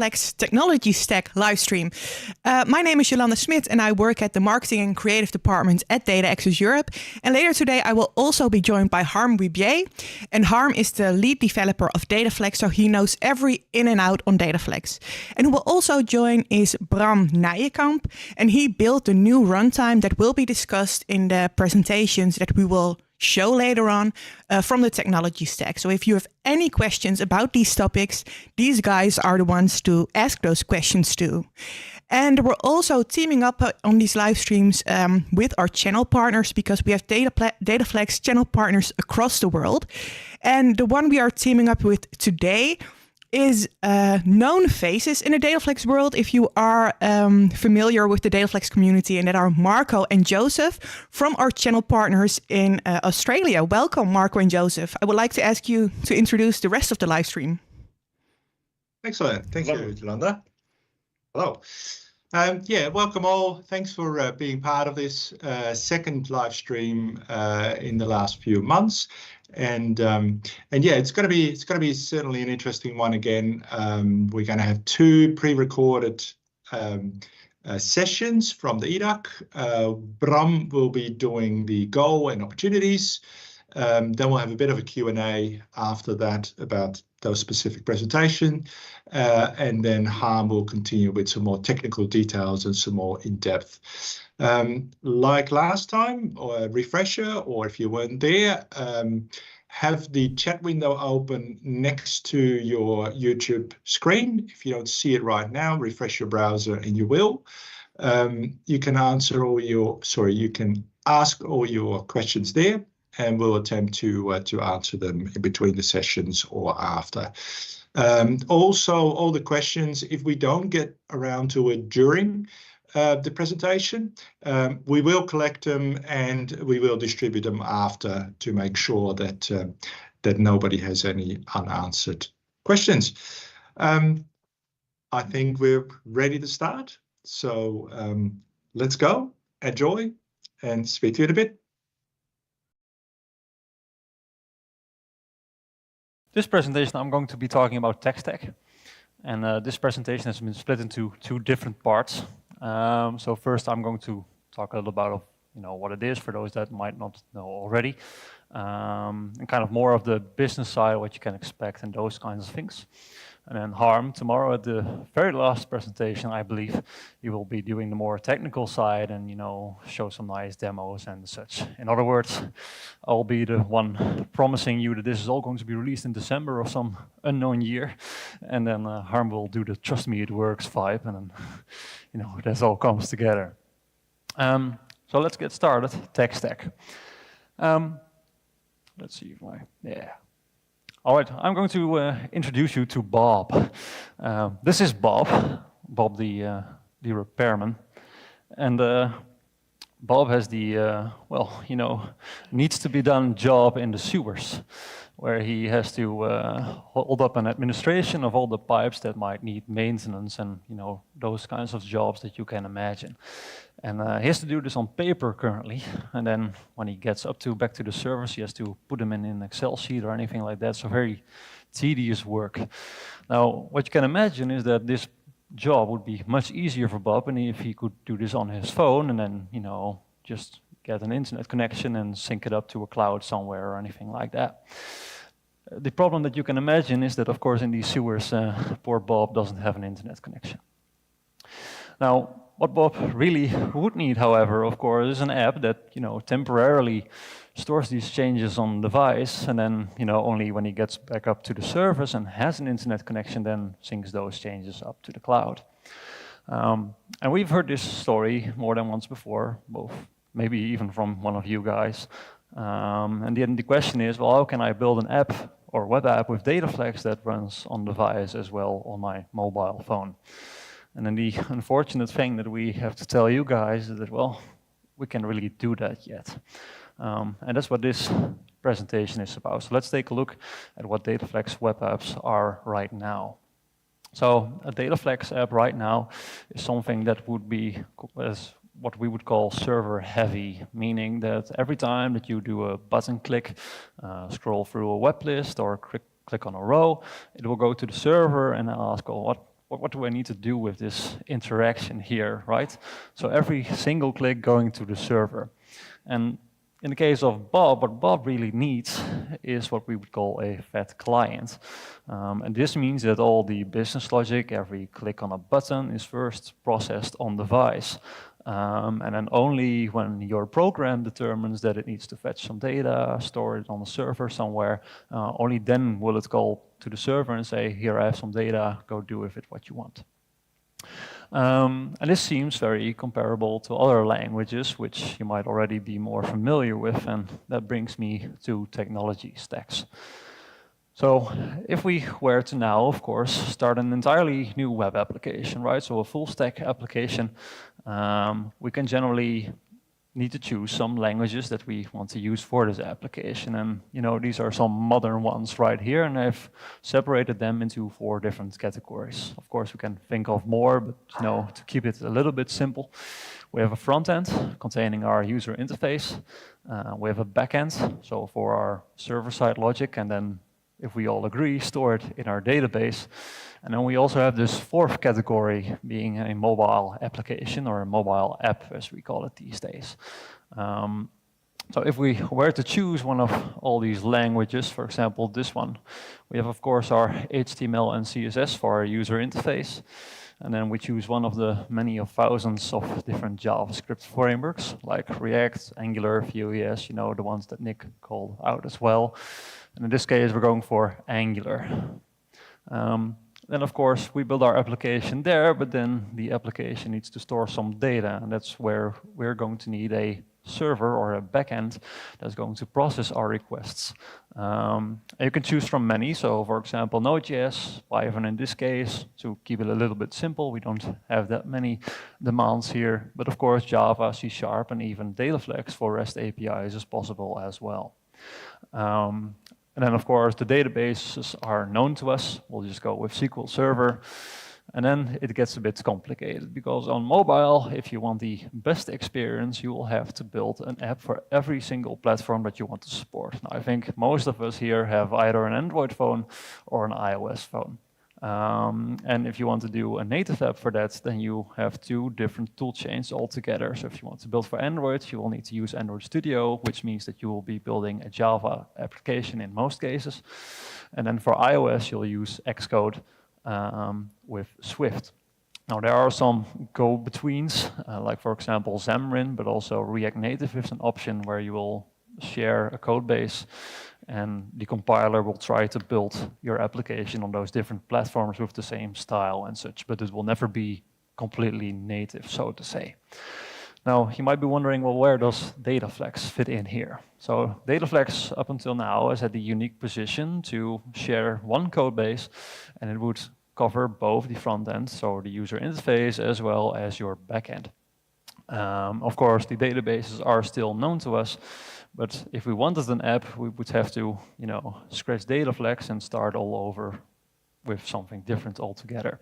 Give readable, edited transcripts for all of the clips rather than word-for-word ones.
DataFlex Technology Stack Livestream. My name is Jolanda Smit and I work at the Marketing and Creative Department at Data Access Europe. And later today I will also be joined by Harm Wibier. And Harm is the lead developer of DataFlex, so he knows every in and out on DataFlex. And who will also join is Bram Nijenkamp, and he built the new runtime that will be discussed in the presentations that we will show later on from the technology stack. So if you have any questions about these topics, these guys are the ones to ask those questions to. And we're also teaming up on these live streams with our channel partners, because we have DataFlex channel partners across the world. And the one we are teaming up with today is known faces in the DataFlex world, if you are familiar with the DataFlex community, and that are Marco and Joseph from our channel partners in Australia. Welcome, Marco and Joseph. I would like to ask you to introduce the rest of the live stream. Excellent. Thank you, Jolanda. Hello. Welcome all. Thanks for being part of this second live stream in the last few months. And yeah, it's going to be certainly an interesting one again. We're going to have two pre-recorded sessions from the EDUC. Bram will be doing the goal and opportunities. Then we'll have a bit of a Q&A after that about those specific presentation. And then Harm will continue with some more technical details and some more in-depth. Like last time, or a refresher, or if you weren't there, have the chat window open next to your YouTube screen. If you don't see it right now, refresh your browser and you will. You can you can ask all your questions there, and we'll attempt to answer them in between the sessions or after. Also, all the questions, if we don't get around to it during the presentation, we will collect them and we will distribute them after to make sure that that nobody has any unanswered questions. I think we're ready to start. So let's go, enjoy, and speak to you in a bit. This presentation, I'm going to be talking about tech stack, and this presentation has been split into two different parts. So first, I'm going to talk a little about what it is for those that might not know already, and kind of more of the business side, what you can expect, and those kinds of things. And then Harm, tomorrow at the very last presentation, I believe, he will be doing the more technical side and show some nice demos and such. In other words, I'll be the one promising you that this is all going to be released in December of some unknown year, and then Harm will do the trust me it works vibe, and then this all comes together. So let's get started. Tech stack. Let's see if All right, I'm going to introduce you to Bob. This is Bob the repairman, and Bob has the needs to be done job in the sewers, where he has to hold up an administration of all the pipes that might need maintenance and those kinds of jobs that you can imagine. And he has to do this on paper currently, and then when he gets back to the servers, he has to put them in an Excel sheet or anything like that. So very tedious work. Now, what you can imagine is that this job would be much easier for Bob, and if he could do this on his phone and then just get an internet connection and sync it up to a cloud somewhere or anything like that. The problem that you can imagine is that, of course, in these sewers, poor Bob doesn't have an internet connection. Now, what Bob really would need, however, of course, is an app that temporarily stores these changes on the device, and then only when he gets back up to the servers and has an internet connection, then syncs those changes up to the cloud. And we've heard this story more than once before, both maybe even from one of you guys. And then the question is, well, how can I build an app or web app with DataFlex that runs on device as well on my mobile phone? And then the unfortunate thing that we have to tell you guys is that, well, we can't really do that yet. And that's what this presentation is about. So let's take a look at what DataFlex web apps are right now. So a DataFlex app right now is something that would be as what we would call server heavy, meaning that every time that you do a button click, scroll through a web list or click on a row, it will go to the server and ask, well, what what do I need to do with this interaction here, right? So every single click going to the server. And in the case of Bob, what Bob really needs is what we would call a fat client. And this means that all the business logic, every click on a button, is first processed on device. And then only when your program determines that it needs to fetch some data, store it on the server somewhere, only then will it call to the server and say, here I have some data, go do with it what you want. And this seems very comparable to other languages, which you might already be more familiar with, and that brings me to technology stacks. So if we were to now, of course, start an entirely new web application, right? So a full stack application, we can generally need to choose some languages that we want to use for this application. And these are some modern ones right here, and I've separated them into 4 different categories. Of course, we can think of more, but to keep it a little bit simple, we have a front end containing our user interface. We have a back end, so for our server-side logic, and then if we all agree, store it in our database. And then we also have this 4th category being a mobile application, or a mobile app as we call it these days. So if we were to choose one of all these languages, for example this one, we have of course our HTML and CSS for our user interface. And then we choose one of the many of thousands of different JavaScript frameworks like React, Angular, Vue.js, the ones that Nick called out as well. And in this case, we're going for Angular. Then, of course, we build our application there, but then the application needs to store some data, and that's where we're going to need a server or a backend that's going to process our requests. And you can choose from many, so for example, Node.js, Python in this case, to keep it a little bit simple. We don't have that many demands here, but of course, Java, C#, and even DataFlex for REST APIs is possible as well. And then, of course, the databases are known to us. We'll just go with SQL Server. And then it gets a bit complicated, because on mobile, if you want the best experience, you will have to build an app for every single platform that you want to support. Now, I think most of us here have either an Android phone or an iOS phone. And if you want to do a native app for that, then you have 2 different tool chains altogether. So if you want to build for Android, you will need to use Android Studio, which means that you will be building a Java application in most cases. And then for iOS, you'll use Xcode with Swift. Now, there are some go-betweens, like for example Xamarin, but also React Native is an option where you will share a code base, and the compiler will try to build your application on those different platforms with the same style and such, but it will never be completely native, so to say. Now, you might be wondering, well, where does DataFlex fit in here? So DataFlex, up until now, has had the unique position to share one code base, and it would cover both the front end, so the user interface, as well as your back end. Of course, the databases are still known to us, but if we wanted an app, we would have to, scratch DataFlex and start all over with something different altogether.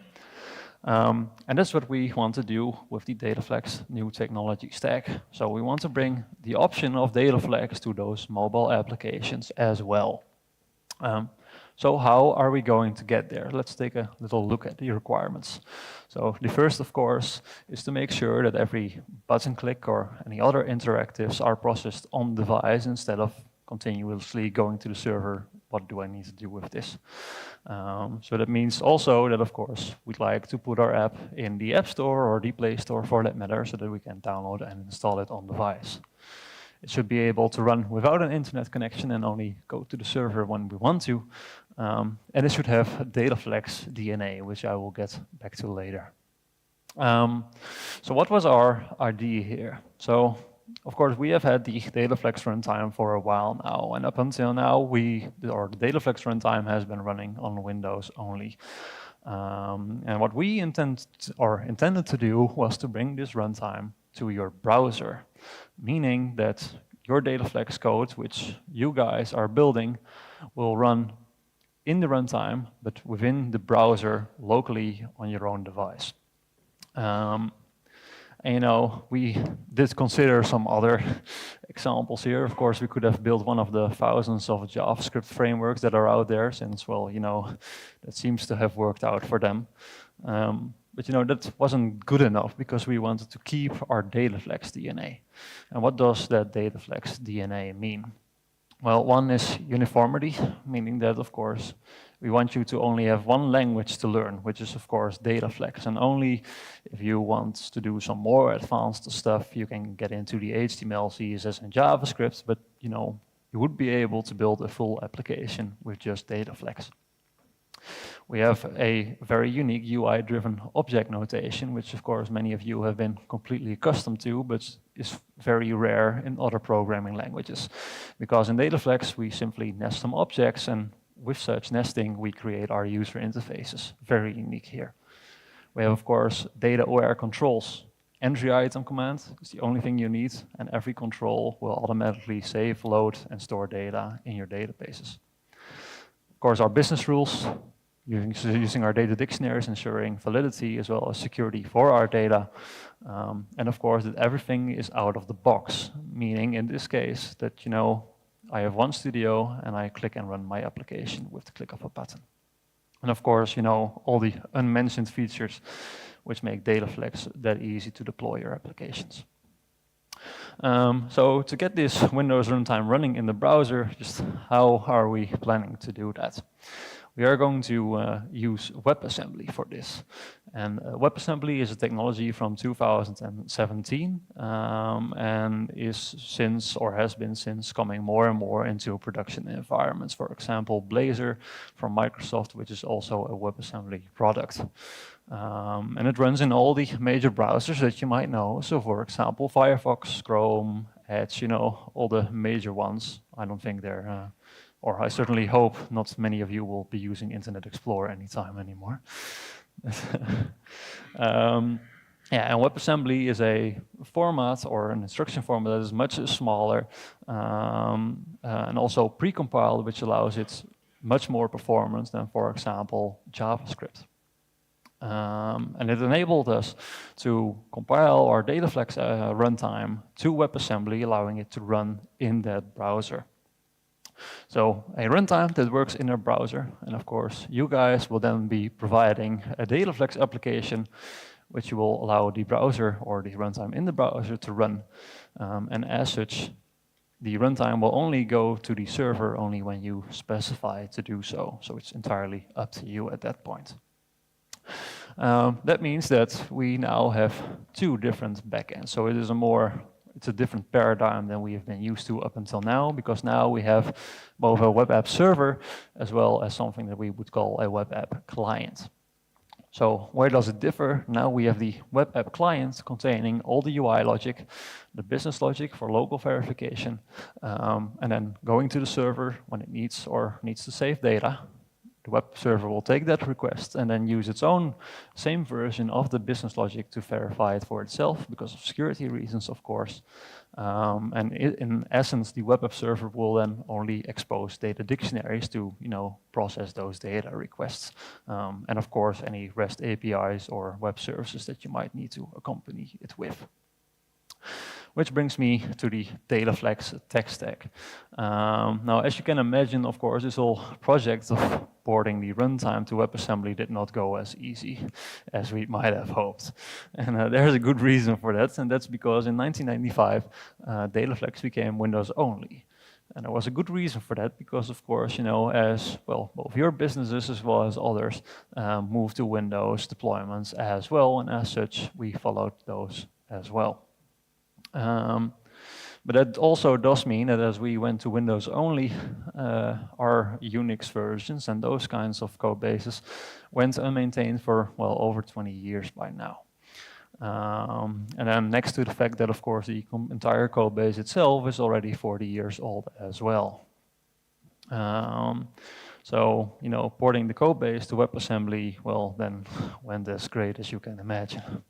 And that's what we want to do with the DataFlex new technology stack. So we want to bring the option of DataFlex to those mobile applications as well. So how are we going to get there? Let's take a little look at the requirements. So the first, of course, is to make sure that every button click or any other interactives are processed on device instead of continuously going to the server. What do I need to do with this? So that means also that, of course, we'd like to put our app in the App Store or the Play Store for that matter, so that we can download and install it on device. It should be able to run without an internet connection and only go to the server when we want to. And it should have DataFlex DNA, which I will get back to later. So what was our idea here? So, of course, we have had the DataFlex runtime for a while now, and up until now, the DataFlex runtime has been running on Windows only. And what we intended to do was to bring this runtime to your browser, meaning that your DataFlex code, which you guys are building, will run in the runtime, but within the browser locally on your own device. And we did consider some other examples here. Of course, we could have built one of the thousands of JavaScript frameworks that are out there, since, well, that seems to have worked out for them. But that wasn't good enough because we wanted to keep our DataFlex DNA. And what does that DataFlex DNA mean? Well, one is uniformity, meaning that, of course, we want you to only have one language to learn, which is, of course, DataFlex. And only if you want to do some more advanced stuff, you can get into the HTML, CSS, and JavaScript. But, you would be able to build a full application with just DataFlex. We have a very unique UI-driven object notation, which of course many of you have been completely accustomed to, but is very rare in other programming languages. Because in DataFlex, we simply nest some objects, and with such nesting, we create our user interfaces. Very unique here. We have, of course, data-aware controls. Entry item command is the only thing you need, and every control will automatically save, load, and store data in your databases. Of course, our business rules, using our data dictionaries, ensuring validity as well as security for our data. And of course, that everything is out of the box, meaning in this case that, I have one studio and I click and run my application with the click of a button. And of course, all the unmentioned features which make DataFlex that easy to deploy your applications. So to get this Windows runtime running in the browser, just how are we planning to do that? We are going to use WebAssembly for this. And WebAssembly is a technology from 2017 and is since, or has been since, coming more and more into production environments. For example, Blazor from Microsoft, which is also a WebAssembly product. And it runs in all the major browsers that you might know. So for example, Firefox, Chrome, Edge, all the major ones. I don't think they're, or I certainly hope not many of you will be using Internet Explorer anytime anymore. Yeah, and WebAssembly is a format or an instruction format that is much smaller and also precompiled, which allows it much more performance than, for example, JavaScript. And it enabled us to compile our DataFlex runtime to WebAssembly, allowing it to run in that browser. So a runtime that works in a browser, and of course you guys will then be providing a DataFlex application which will allow the browser or the runtime in the browser to run. And as such, the runtime will only go to the server only when you specify to do so. So it's entirely up to you at that point. That means that we now have two different backends. So it's a different paradigm than we have been used to up until now, because now we have both a web app server as well as something that we would call a web app client. So where does it differ? Now we have the web app client containing all the UI logic, the business logic for local verification, and then going to the server when it needs to save data. The web server will take that request and then use its own same version of the business logic to verify it for itself because of security reasons, of course. And in essence, the web app server will then only expose data dictionaries to, process those data requests. And of course, any REST APIs or web services that you might need to accompany it with. Which brings me to the DataFlex tech stack. Now, as you can imagine, of course, this whole project of porting the runtime to WebAssembly did not go as easy as we might have hoped. And there's a good reason for that, and that's because in 1995, DataFlex became Windows only. And there was a good reason for that because, of course, as well, both your businesses as well as others moved to Windows deployments as well, and as such, we followed those as well. But that also does mean that as we went to Windows only, our Unix versions and those kinds of code bases went unmaintained for, well, over 20 years by now. And then next to the fact that, of course, the entire code base itself is already 40 years old as well. So, porting the code base to WebAssembly, well, then went as great as you can imagine.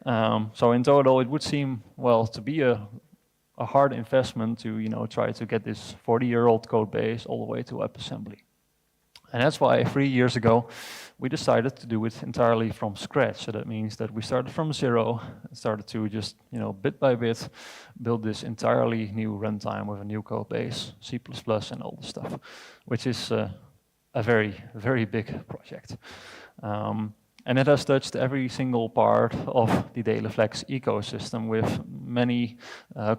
So in total, it would seem, well, to be a hard investment to, try to get this 40-year-old code base all the way to WebAssembly. And that's why 3 years ago, we decided to do it entirely from scratch. So that means that we started from zero and started to just, bit by bit, build this entirely new runtime with a new code base, C++ and all the stuff, which is a very, very big project. And it has touched every single part of the DataFlex ecosystem with many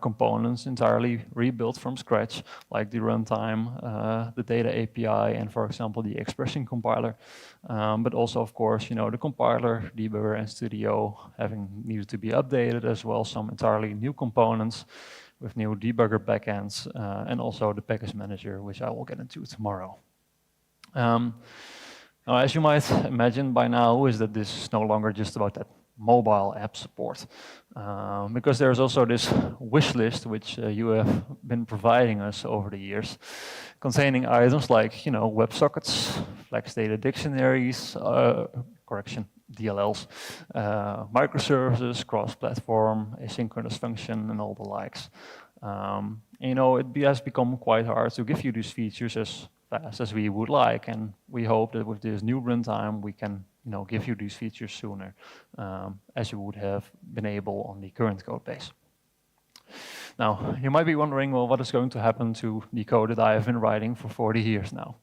components entirely rebuilt from scratch, like the runtime, the data API, and for example, the expression compiler. But also, of course, the compiler, debugger, and studio having needed to be updated, as well as some entirely new components with new debugger backends, and also the package manager, which I will get into tomorrow. Now, as you might imagine by now, is that this is no longer just about that mobile app support, because there's also this wish list which you have been providing us over the years, containing items like WebSockets, Flex data dictionaries, DLLs, microservices, cross-platform, asynchronous function, and all the likes. It has become quite hard to give you these features as fast as we would like, and we hope that with this new runtime we can give you these features sooner, as you would have been able on the current code base. Now, you might be wondering, well, what is going to happen to the code that I have been writing for 40 years now?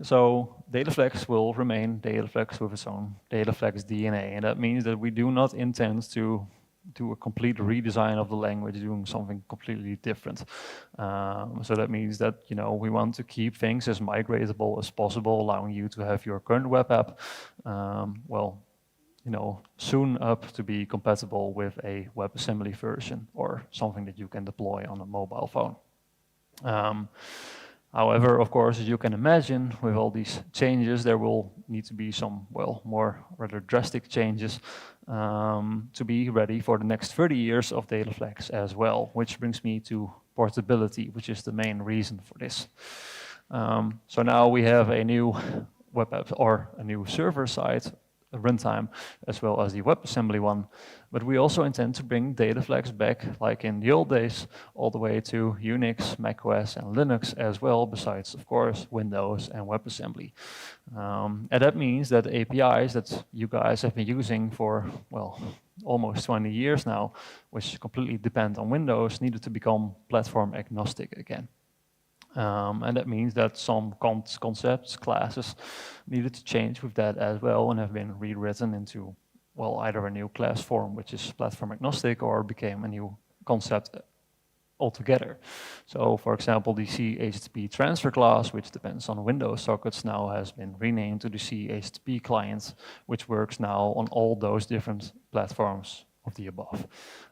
So DataFlex will remain DataFlex with its own DataFlex DNA, and that means that we do not intend to do a complete redesign of the language, doing something completely different. So that means that we want to keep things as migratable as possible, allowing you to have your current web app, soon up to be compatible with a WebAssembly version or something that you can deploy on a mobile phone. However, of course, as you can imagine, with all these changes, there will need to be some, more rather drastic changes to be ready for the next 30 years of DataFlex as well, which brings me to portability, which is the main reason for this. So now we have a new web app or a new server-side runtime, as well as the WebAssembly one, but we also intend to bring DataFlex back, like in the old days, all the way to Unix, macOS, and Linux as well, besides, of course, Windows and WebAssembly. And that means that APIs that you guys have been using for, almost 20 years now, which completely depend on Windows, needed to become platform agnostic again. And that means that some concepts, classes, needed to change with that as well and have been rewritten into, either a new class form, which is platform agnostic, or became a new concept altogether. So, for example, the CHTTP transfer class, which depends on Windows sockets, now has been renamed to the CHTTP client, which works now on all those different platforms of the above.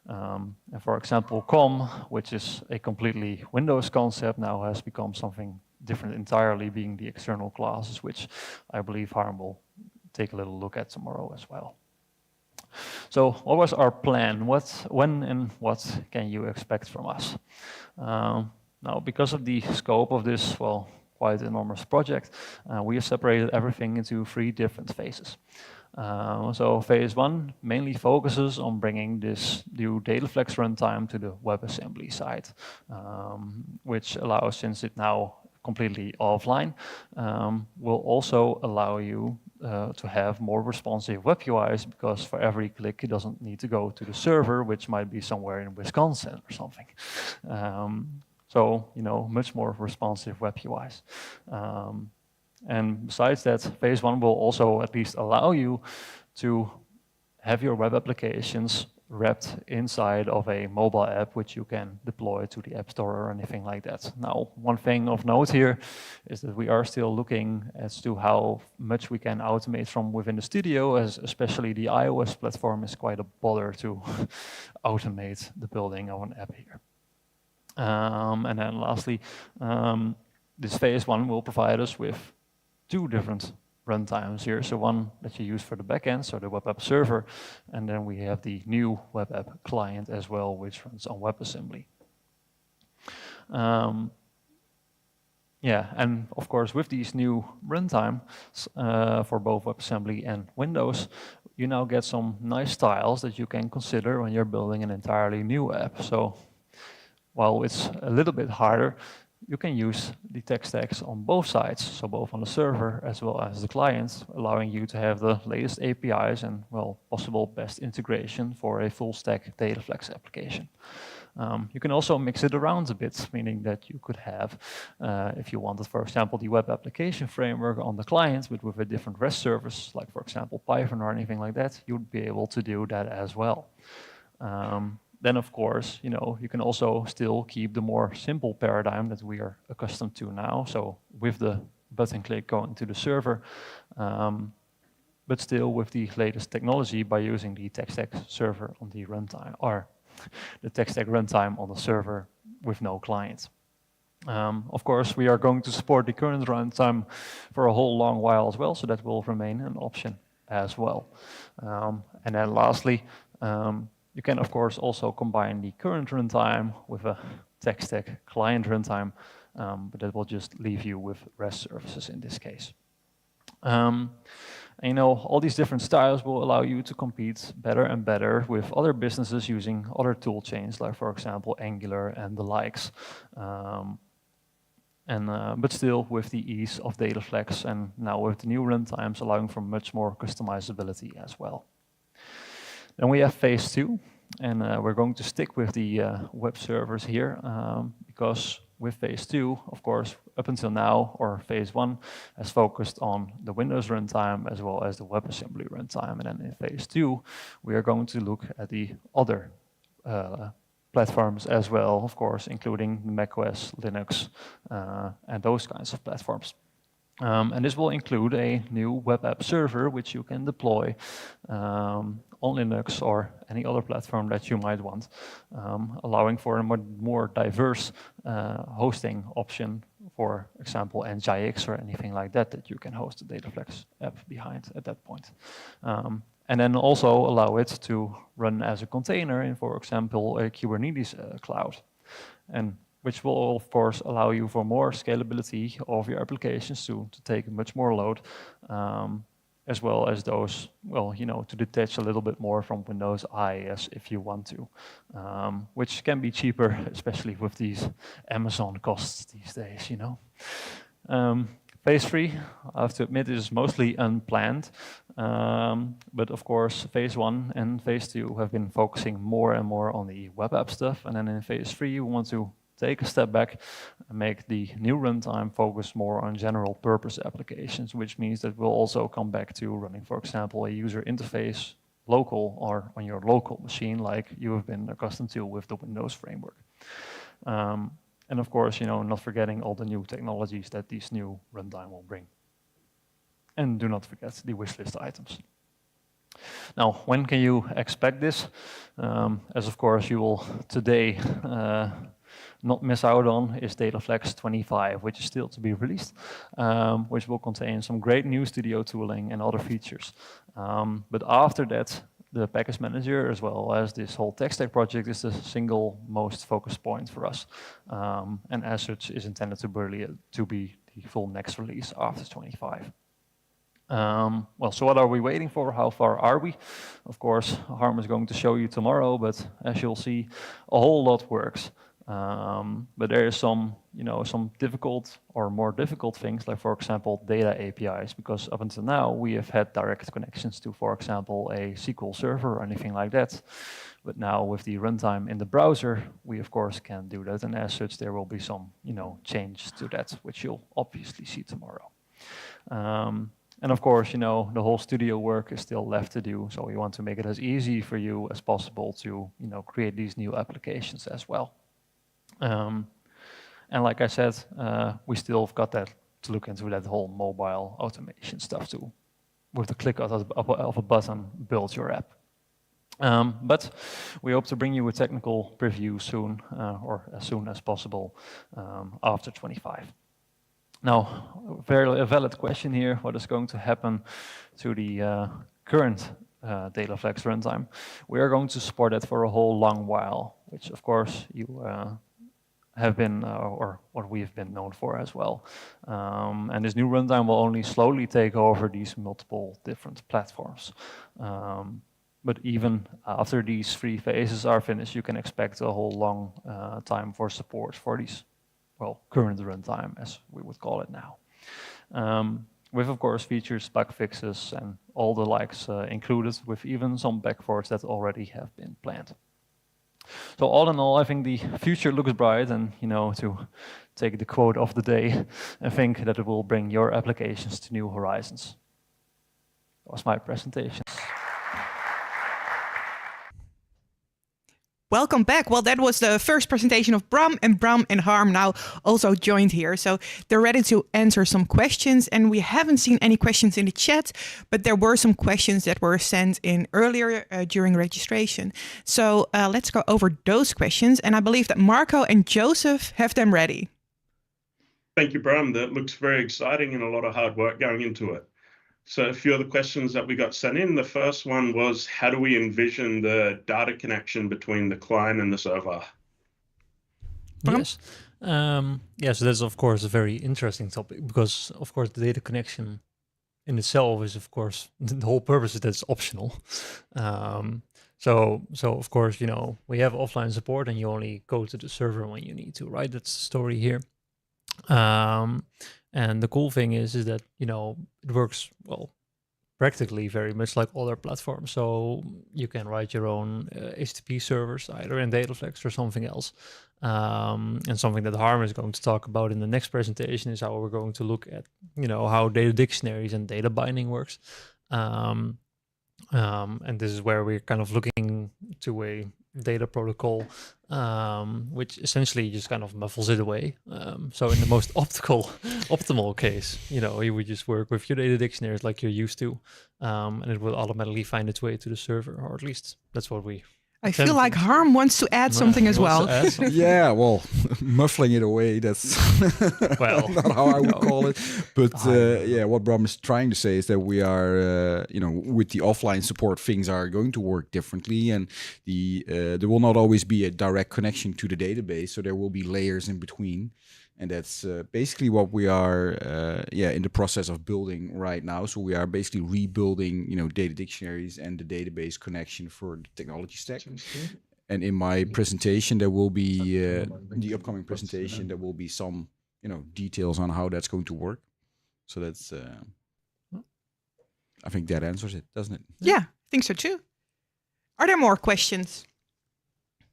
And for example, COM, which is a completely Windows concept, now has become something different entirely, being the external classes, which I believe Harm will take a little look at tomorrow as well. So what was our plan? When and what can you expect from us? Now, because of the scope of this, quite enormous project, we have separated everything into 3 different phases. So phase 1 mainly focuses on bringing this new DataFlex runtime to the WebAssembly side, which allows, since it's now completely offline, will also allow you to have more responsive web UIs, because for every click it doesn't need to go to the server, which might be somewhere in Wisconsin or something. So, much more responsive web UIs. And besides that, phase 1 will also at least allow you to have your web applications wrapped inside of a mobile app, which you can deploy to the App Store or anything like that. Now, one thing of note here is that we are still looking as to how much we can automate from within the studio, as especially the iOS platform is quite a bother to automate the building of an app here. And then lastly, this phase 1 will provide us with 2 different runtimes here. So one that you use for the backend, so the web app server, and then we have the new web app client as well, which runs on WebAssembly. And of course, with these new runtimes for both WebAssembly and Windows, you now get some nice styles that you can consider when you're building an entirely new app. So while it's a little bit harder, you can use the tech stacks on both sides, so both on the server as well as the client, allowing you to have the latest APIs and, well, possible best integration for a full stack DataFlex application. You can also mix it around a bit, meaning that you could have, if you wanted, for example, the web application framework on the client, but with a different REST service, like, for example, Python or anything like that, you'd be able to do that as well. Then, of course, you can also still keep the more simple paradigm that we are accustomed to now. So with the button click going to the server, but still with the latest technology by using the tech stack server on the runtime, or the tech stack runtime on the server with no client. Of course, we are going to support the current runtime for a whole long while as well, so that will remain an option as well. And then lastly, you can, of course, also combine the current runtime with a tech stack client runtime, but that will just leave you with REST services in this case. And, all these different styles will allow you to compete better and better with other businesses using other tool chains, like, for example, Angular and the likes. But still with the ease of DataFlex, and now with the new runtimes allowing for much more customizability as well. Then we have phase 2, and we're going to stick with the web servers here, because with phase 2, of course, up until now, or phase 1, has focused on the Windows runtime as well as the WebAssembly runtime. And then in phase 2, we are going to look at the other platforms as well, of course, including macOS, Linux, and those kinds of platforms. And this will include a new web app server, which you can deploy on Linux or any other platform that you might want, allowing for a more diverse hosting option, for example, NGIX or anything like that, that you can host the DataFlex app behind at that point. And then also allow it to run as a container in, for example, a Kubernetes cloud. And which will, of course, allow you for more scalability of your applications to take much more load, as well as those, well, to detach a little bit more from Windows IIS if you want to, which can be cheaper, especially with these Amazon costs these days, Phase 3, I have to admit, is mostly unplanned, but of course, phase 1 and phase 2 have been focusing more and more on the web app stuff, and then in phase 3, we want to take a step back and make the new runtime focus more on general purpose applications, which means that we'll also come back to running, for example, a user interface local or on your local machine, like you have been accustomed to with the Windows framework. And of course, not forgetting all the new technologies that this new runtime will bring. And do not forget the wishlist items. Now, when can you expect this? As of course you will today not miss out on is DataFlex 25, which is still to be released, which will contain some great new studio tooling and other features. But after that, the package manager, as well as this whole tech stack project, is the single most focus point for us. And as such is intended to be the full next release after 25. Well, so what are we waiting for? How far are we? Of course, Harm is going to show you tomorrow, but as you'll see, a whole lot works. But there is some difficult or more difficult things, like, for example, data APIs, because up until now we have had direct connections to, for example, a SQL server or anything like that. But now with the runtime in the browser, we of course can do that, and as such there will be some, change to that, which you'll obviously see tomorrow. And of course, the whole studio work is still left to do, so we want to make it as easy for you as possible to, create these new applications as well. And like I said, we still have got that to look into that whole mobile automation stuff too. With the click of a button, build your app. But we hope to bring you a technical preview soon, or as soon as possible, after 25. Now, a valid question here: what is going to happen to the current DataFlex runtime? We are going to support it for a whole long while, which of course you have been, or what we have been known for as well. And this new runtime will only slowly take over these multiple different platforms. But even after these 3 phases are finished, you can expect a whole long time for support for these current runtime, as we would call it now. With, of course, features, bug fixes, and all the likes included, with even some backports that already have been planned. So all in all, I think the future looks bright, and to take the quote of the day, I think that it will bring your applications to new horizons. That was my presentation. Welcome back. Well, that was the first presentation of Bram and Harm now also joined here. So they're ready to answer some questions, and we haven't seen any questions in the chat, but there were some questions that were sent in earlier during registration. So let's go over those questions, and I believe that Marco and Joseph have them ready. Thank you, Bram. That looks very exciting and a lot of hard work going into it. So a few of the questions that we got sent in, the first one was, how do we envision the data connection between the client and the server? Yes. So that's, of course, a very interesting topic, because, of course, the data connection in itself is, of course, the whole purpose is that it's optional. So of course, we have offline support and you only go to the server when you need to, right? That's the story here. And the cool thing is that, it works, practically very much like other platforms. So you can write your own HTTP servers, either in DataFlex or something else. And something that Harm is going to talk about in the next presentation is how we're going to look at, how data dictionaries and data binding works. And this is where we're kind of looking to a data protocol, which essentially just kind of muffles it away. So in the most optimal case, you would just work with your data dictionaries like you're used to, and it will automatically find its way to the server, or at least that's what we I feel like Harm wants to add something as well. Yeah, well, muffling it away, that's not how I would call it. But what Bram is trying to say is that we are, with the offline support, things are going to work differently, and there will not always be a direct connection to the database, so there will be layers in between. And that's basically what we are, in the process of building right now. So we are basically rebuilding, data dictionaries and the database connection for the technology stack. And in my presentation, there will be the upcoming presentation. There will be some, details on how that's going to work. So that's, I think that answers it, doesn't it? Yeah, I think so too. Are there more questions?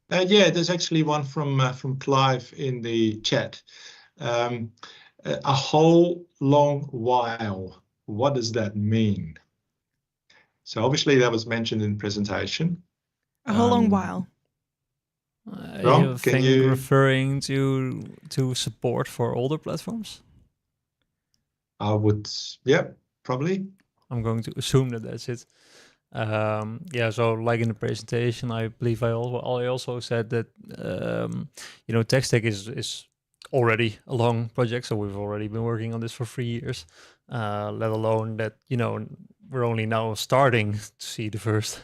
There's actually one from Clive in the chat. A whole long while. What does that mean? So obviously that was mentioned in the presentation. A whole long while. You think referring to support for older platforms? I would, probably. I'm going to assume that that's it. So like in the presentation, I believe I also said that tech stack is already a long project, so we've already been working on this for 3 years, let alone that we're only now starting to see the first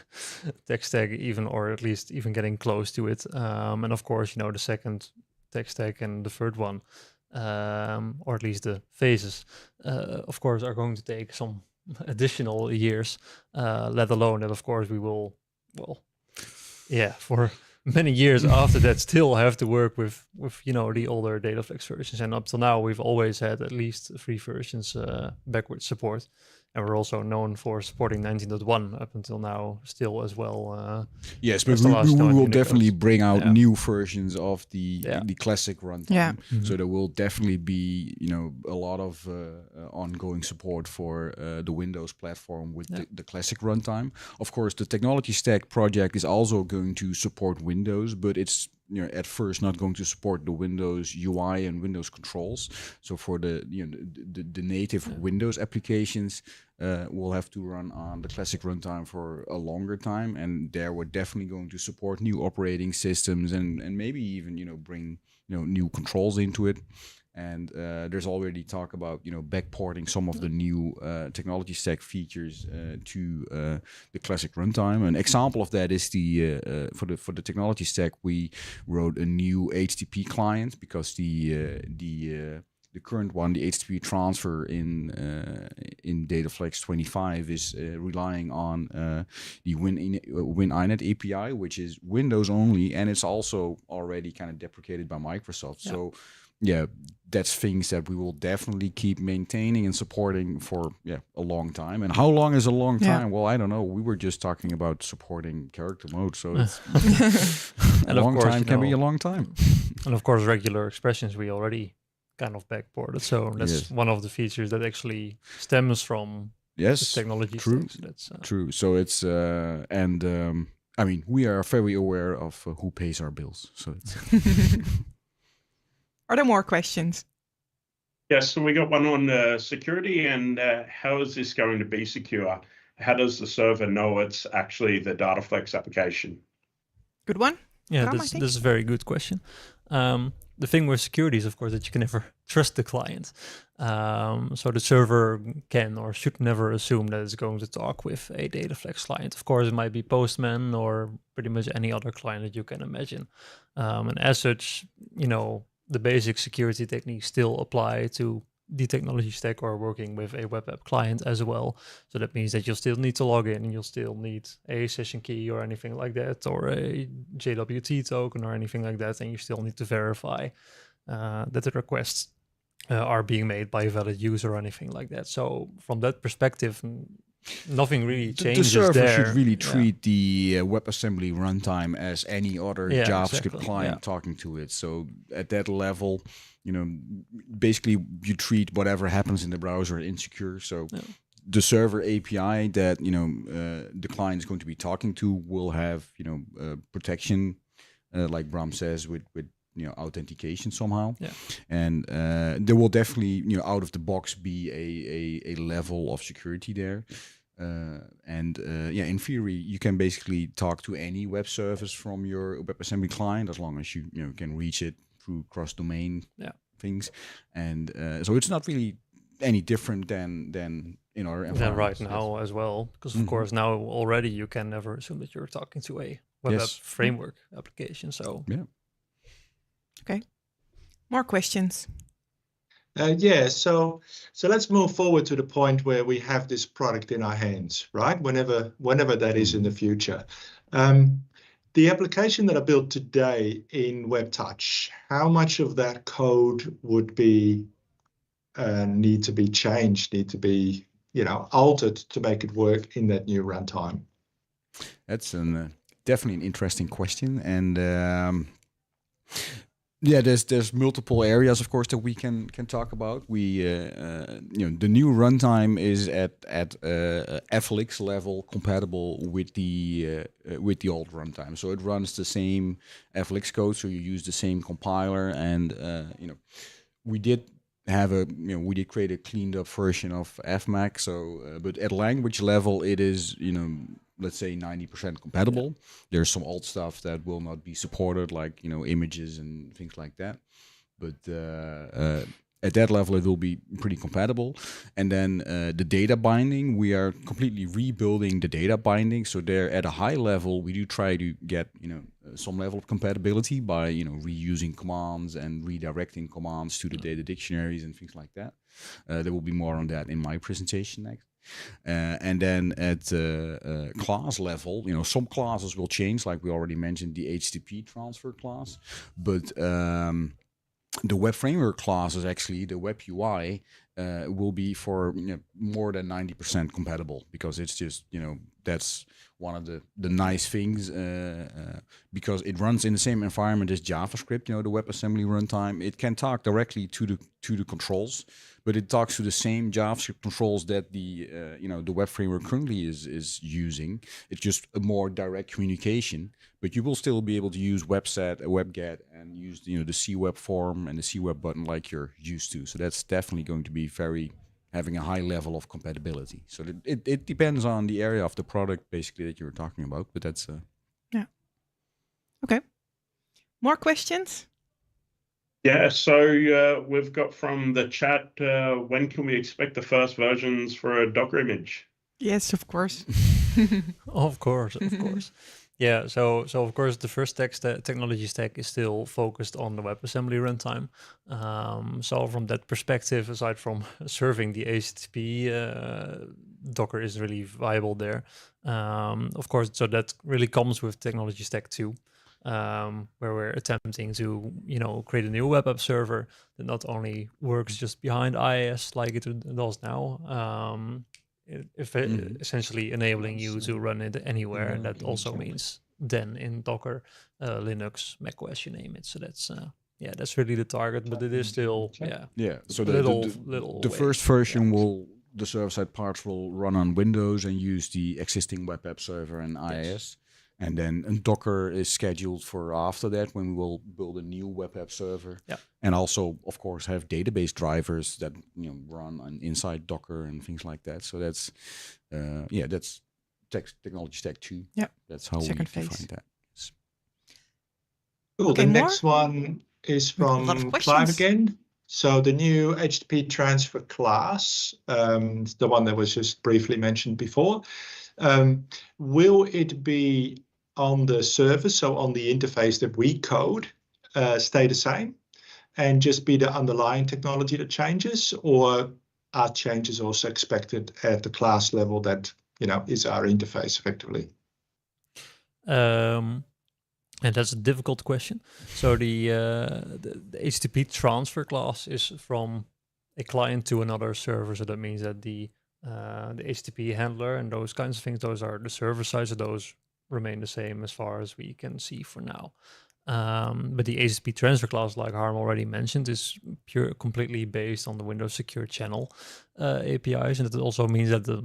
tech stack, or at least even getting close to it, and of course the second tech stack and the third one, or at least the phases, of course, are going to take some additional years, let alone that of course we will, for many years after that still have to work with the older DataFlex versions. And up till now we've always had at least 3 versions backwards support, and we're also known for supporting 19.1 up until now still as well. Yes, but we will definitely bring out new versions of the classic runtime. Yeah. Mm-hmm. So there will definitely be a lot of ongoing support for the Windows platform with the classic runtime. Of course, the technology stack project is also going to support Windows, but it's at first not going to support the Windows UI and Windows controls. So for the native Windows applications, we'll have to run on the classic runtime for a longer time, and there we're definitely going to support new operating systems and maybe even bring new controls into it. And there's already talk about backporting some of the new technology stack features to the classic runtime. An example of that is for the technology stack, we wrote a new HTTP client, because the current one, the HTTP transfer in DataFlex 25, is relying on the WinINet API, which is Windows only, and it's also already kind of deprecated by Microsoft. So yeah, that's things that we will definitely keep maintaining and supporting for a long time. And how long is a long time? Well, I don't know. We were just talking about supporting character mode, so it's a long time can be a long time. And of course, regular expressions we already kind of backported. So that's one of the features that actually stems from the technology. True. So that's, true. So it's I mean, we are very aware of who pays our bills. So it's. Are there more questions? Yes, so we got one on security and how is this going to be secure? How does the server know it's actually the DataFlex application? Good one. Yeah, this is a very good question. The thing with security is, of course, that you can never trust the client. So the server can or should never assume that it's going to talk with a DataFlex client. Of course, it might be Postman or pretty much any other client that you can imagine. And as such, you know, the basic security techniques still apply to the technology stack or working with a web app client as well. So that means that you'll still need to log in and you'll still need a session key or anything like that, or a JWT token or anything like that. And you still need to verify that the requests are being made by a valid user or anything like that. So from that perspective, nothing really changes. The server there. should really treat the WebAssembly runtime as any other JavaScript client talking to it. So at that level, you know, basically you treat whatever happens in the browser insecure. So the server API that, you know, the client is going to be talking to will have, you know, protection, like Bram says, with you know, authentication somehow. And there will definitely, you know, out of the box be a level of security there. In theory, you can basically talk to any web service from your WebAssembly client as long as you can reach it through cross-domain things. And so it's not really any different than in our environment. Right now as well, because of course now already you can never assume that you're talking to a web app framework application. So okay, more questions. So let's move forward to the point where we have this product in our hands, right? Whenever that is in the future. The application that I built today in WebTouch, how much of that code would be need to be changed, need to be, you know, altered to make it work in that new runtime? That's definitely an interesting question, and there's multiple areas, of course, that we can talk about. We the new runtime is at FLX level compatible with the old runtime, so it runs the same FLX code. So you use the same compiler, and we did create a cleaned up version of FMAC. So, but at language level, it is let's say 90% compatible. There's some old stuff that will not be supported, like images and things like that. But at that level, it will be pretty compatible. And then the data binding, we are completely rebuilding the data binding. So there, at a high level, we do try to get some level of compatibility by reusing commands and redirecting commands to the data dictionaries and things like that. There will be more on that in my presentation next. And then at class level, some classes will change, like we already mentioned, the HTTP transfer class, but the web framework classes, actually the web UI, will be for more than 90% compatible, because it's just that's one of the nice things, because it runs in the same environment as JavaScript. The WebAssembly runtime, it can talk directly to the controls, but it talks to the same JavaScript controls that the web framework currently is using. It's just a more direct communication, but you will still be able to use WebSet, WebGet, and use the CWeb form and the CWeb button like you're used to. So that's definitely going to be having a high level of compatibility. So it depends on the area of the product, basically, that you're talking about. But that's okay. More questions? Yeah, so we've got from the chat, when can we expect the first versions for a Docker image? Yes, of course. Of course. Yeah, so of course the first technology stack is still focused on the WebAssembly runtime. So from that perspective, aside from serving the HTTP, Docker is really viable there. Of course, so that really comes with technology stack 2. where we're attempting to, create a new web app server that not only works just behind IIS like it does now, essentially enabling you to run it anywhere, and that also means then in Docker, Linux, macOS, you name it. So that's really the target, but it is still So the first version the server-side parts will run on Windows and use the existing web app server and IIS. And then Docker is scheduled for after that, when we will build a new web app server. And also, of course, have database drivers that run inside Docker and things like that. So that's that's technology stack 2. That's how we define that. Cool. Okay, the next one is from Clive again. So the new HTTP transfer class, the one that was just briefly mentioned before, will it be on the server, so on the interface that we code, stay the same and just be the underlying technology that changes, or are changes also expected at the class level that is our interface effectively? And that's a difficult question. So the HTTP transfer class is from a client to another server. So that means that the HTTP handler and those kinds of things, those are the server side. So those remain the same as far as we can see for now. But the HTTP transfer class, like Harm already mentioned, is completely based on the Windows Secure Channel APIs, and it also means that a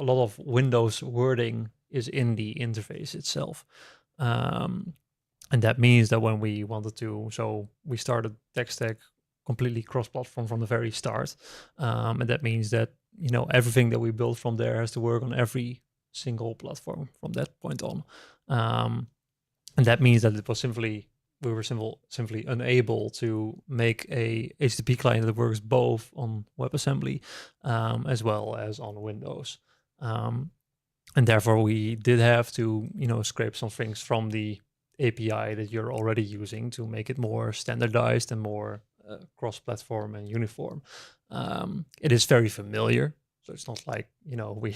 lot of Windows wording is in the interface itself. And that means that when we wanted to, so we started TechStack completely cross-platform from the very start. And that means that, everything that we build from there has to work on every single platform from that point on. And that means that we were simply unable to make a HTTP client that works both on WebAssembly as well as on Windows. And therefore, we did have to, scrape some things from the API that you're already using to make it more standardized and more cross-platform and uniform. It is very familiar, so it's not like we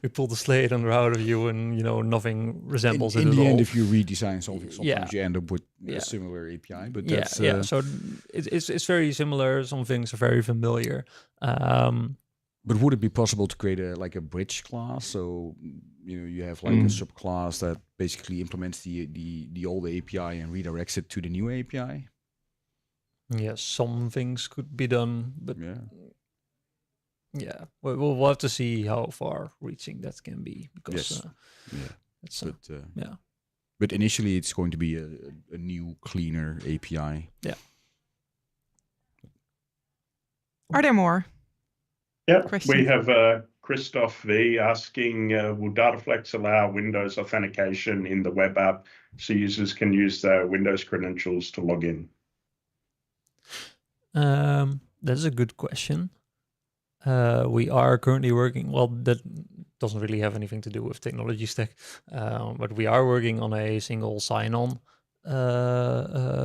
pulled the slate out of you and nothing resembles it at all. In the end, if you redesign something, sometimes you end up with a similar API. But so it's very similar. Some things are very familiar. But would it be possible to create a bridge class? So you have a subclass that basically implements the old API and redirects it to the new API? Yes, some things could be done, but we'll have to see how far reaching that can be, because but initially it's going to be a new, cleaner API. Are there more? Yeah, Question. we have Christoph V asking, will DataFlex allow Windows authentication in the web app so users can use their Windows credentials to log in? That's a good question. We are currently working, that doesn't really have anything to do with technology stack, but we are working on a single sign-on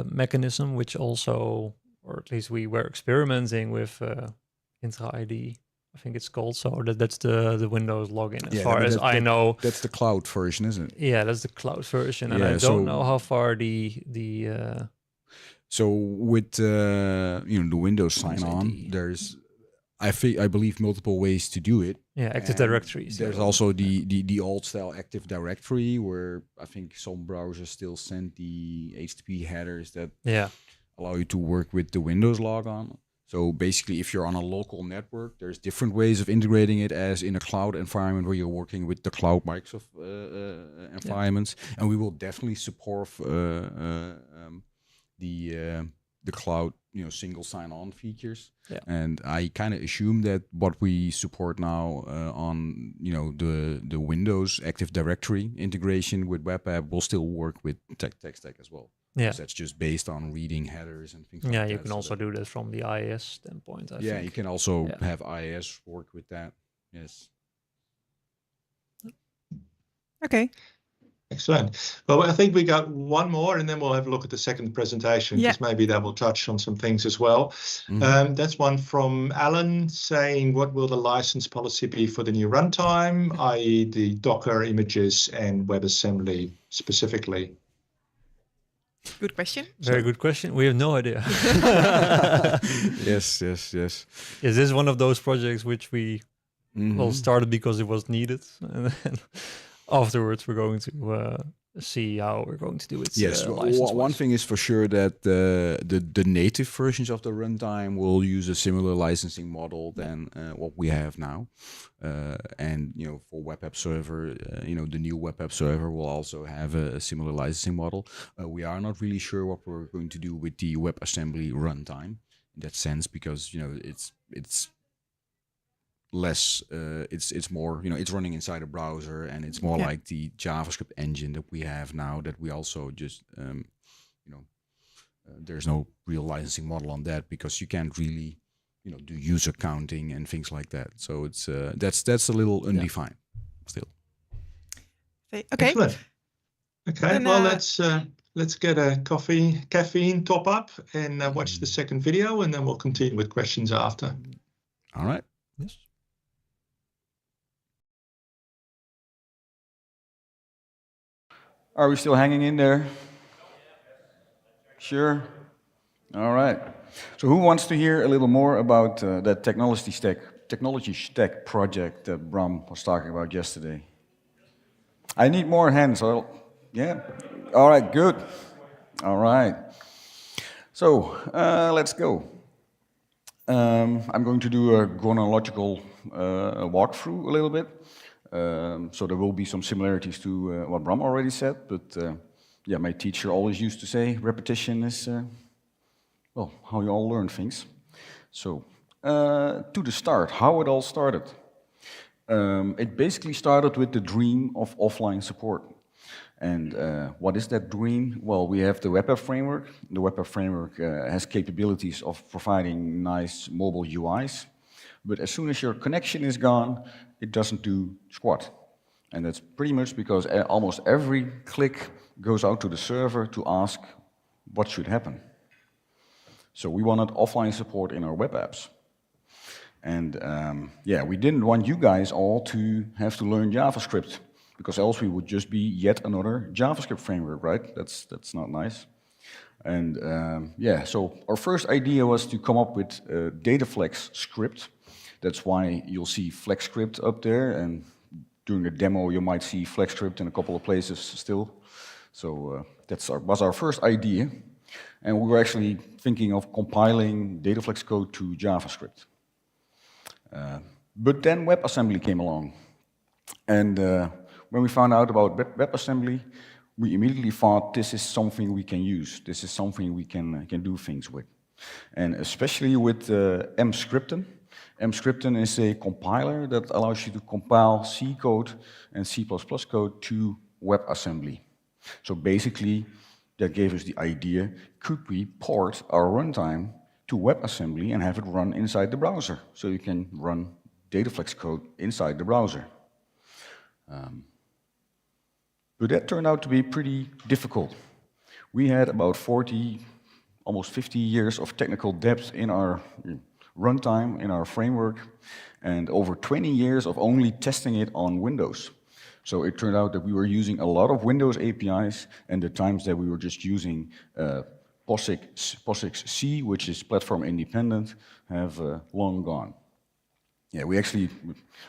mechanism, which also, or at least we were experimenting with Intra ID, I think it's called. So that's the Windows login, as far as I know. That's the cloud version, isn't it? Yeah, that's the cloud version, and I don't know how far the So with the Windows sign-on, there's I believe multiple ways to do it. Yeah, Active Directory. There's also the old style Active Directory, where I think some browsers still send the HTTP headers that allow you to work with the Windows logon. So basically, if you're on a local network, there's different ways of integrating it, as in a cloud environment where you're working with the cloud Microsoft environments. And we will definitely support the cloud, single sign-on features. Yeah. And I kind of assume that what we support now on, the Windows Active Directory integration with web app will still work with TechStack as well. Yeah, that's just based on reading headers and things like that. Yeah, you can also do that from the IIS standpoint, I think. You can also have IIS work with that. Yes. Okay. Excellent. Well, I think we got one more, and then we'll have a look at the second presentation, because maybe that will touch on some things as well. That's one from Alan saying, what will the license policy be for the new runtime, i.e. the Docker images and WebAssembly specifically? Good question. Very good question. We have no idea. Yes. Is this one of those projects which we started because it was needed, and then afterwards we're going to see how we're going to do it? Yes, one thing is for sure that the native versions of the runtime will use a similar licensing model than what we have now. And for web app server, the new web app server will also have a similar licensing model. We are not really sure what we're going to do with the WebAssembly runtime in that sense, because it's less, it's more, it's running inside a browser, and it's more like the JavaScript engine that we have now, that we also just, there's no real licensing model on that, because you can't really, do user counting and things like that. So it's that's a little undefined still. Okay. Excellent. Okay. And, well, let's get a caffeine top up and watch the second video, and then we'll continue with questions after. All right. Yes. Are we still hanging in there? Sure. All right. So who wants to hear a little more about that technology stack project that Bram was talking about yesterday? I need more hands. Yeah. All right. Good. All right. So let's go. I'm going to do a chronological walkthrough a little bit. So there will be some similarities to what Bram already said, but yeah, my teacher always used to say repetition is, well, how you all learn things. So to the start, how it all started. It basically started with the dream of offline support. And what is that dream? Well, we have the Web App Framework. The Web App Framework has capabilities of providing nice mobile UIs. But as soon as your connection is gone, it doesn't do squat. And that's pretty much because almost every click goes out to the server to ask what should happen. So we wanted offline support in our web apps. And yeah, we didn't want you guys all to have to learn JavaScript, because else we would just be yet another JavaScript framework, right? That's not nice. And yeah, so our first idea was to come up with DataFlex script. That's why you'll see Flex script up there, and during the demo you might see Flex script in a couple of places still. So that was our first idea, and we were actually thinking of compiling DataFlex code to JavaScript. But then WebAssembly came along, and when we found out about WebAssembly, we immediately thought this is something we can use. This is something we can do things with, and especially with mscripten. Mscripten is a compiler that allows you to compile C code and C++ code to WebAssembly. So basically, that gave us the idea, could we port our runtime to WebAssembly and have it run inside the browser? So you can run DataFlex code inside the browser. But that turned out to be pretty difficult. We had about 40, almost 50 years of technical depth in our runtime, in our framework, and over 20 years of only testing it on Windows. So it turned out that we were using a lot of Windows APIs, and the times that we were just using POSIX C, which is platform independent, have long gone. Yeah, we actually,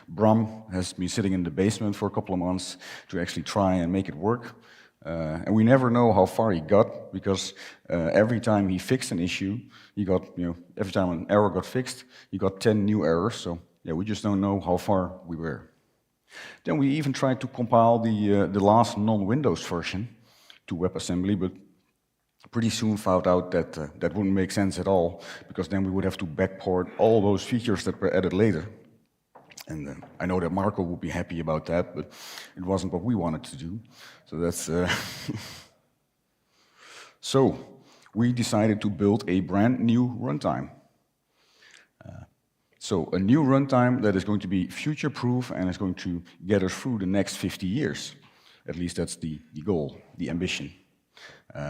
Bram has been sitting in the basement for a couple of months to actually try and make it work. And we never know how far he got, because every time he fixed an issue, he got, every time an error got fixed, he got 10 new errors. So yeah, we just don't know how far we were. Then we even tried to compile the last non-Windows version to WebAssembly, but pretty soon found out that that wouldn't make sense at all, because then we would have to backport all those features that were added later. And I know that Marco would be happy about that, but it wasn't what we wanted to do. So that's so we decided to build a brand new runtime. So a new runtime that is going to be future-proof and is going to get us through the next 50 years. At least that's the goal, the ambition.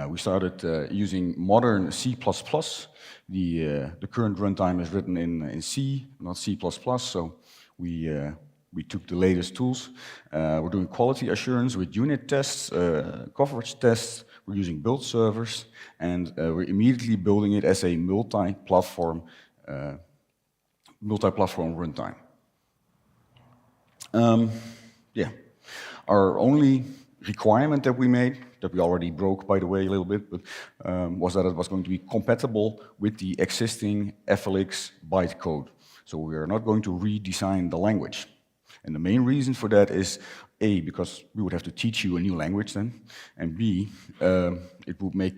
We started using modern C++. The current runtime is written in C, not C++, so we took the latest tools. We're doing quality assurance with unit tests, coverage tests. We're using build servers, and we're immediately building it as a multi-platform runtime. Yeah, our only requirement that we made, that we already broke, by the way, a little bit, but was that it was going to be compatible with the existing FLX bytecode. So we are not going to redesign the language. And the main reason for that is A, because we would have to teach you a new language then, and B, it would make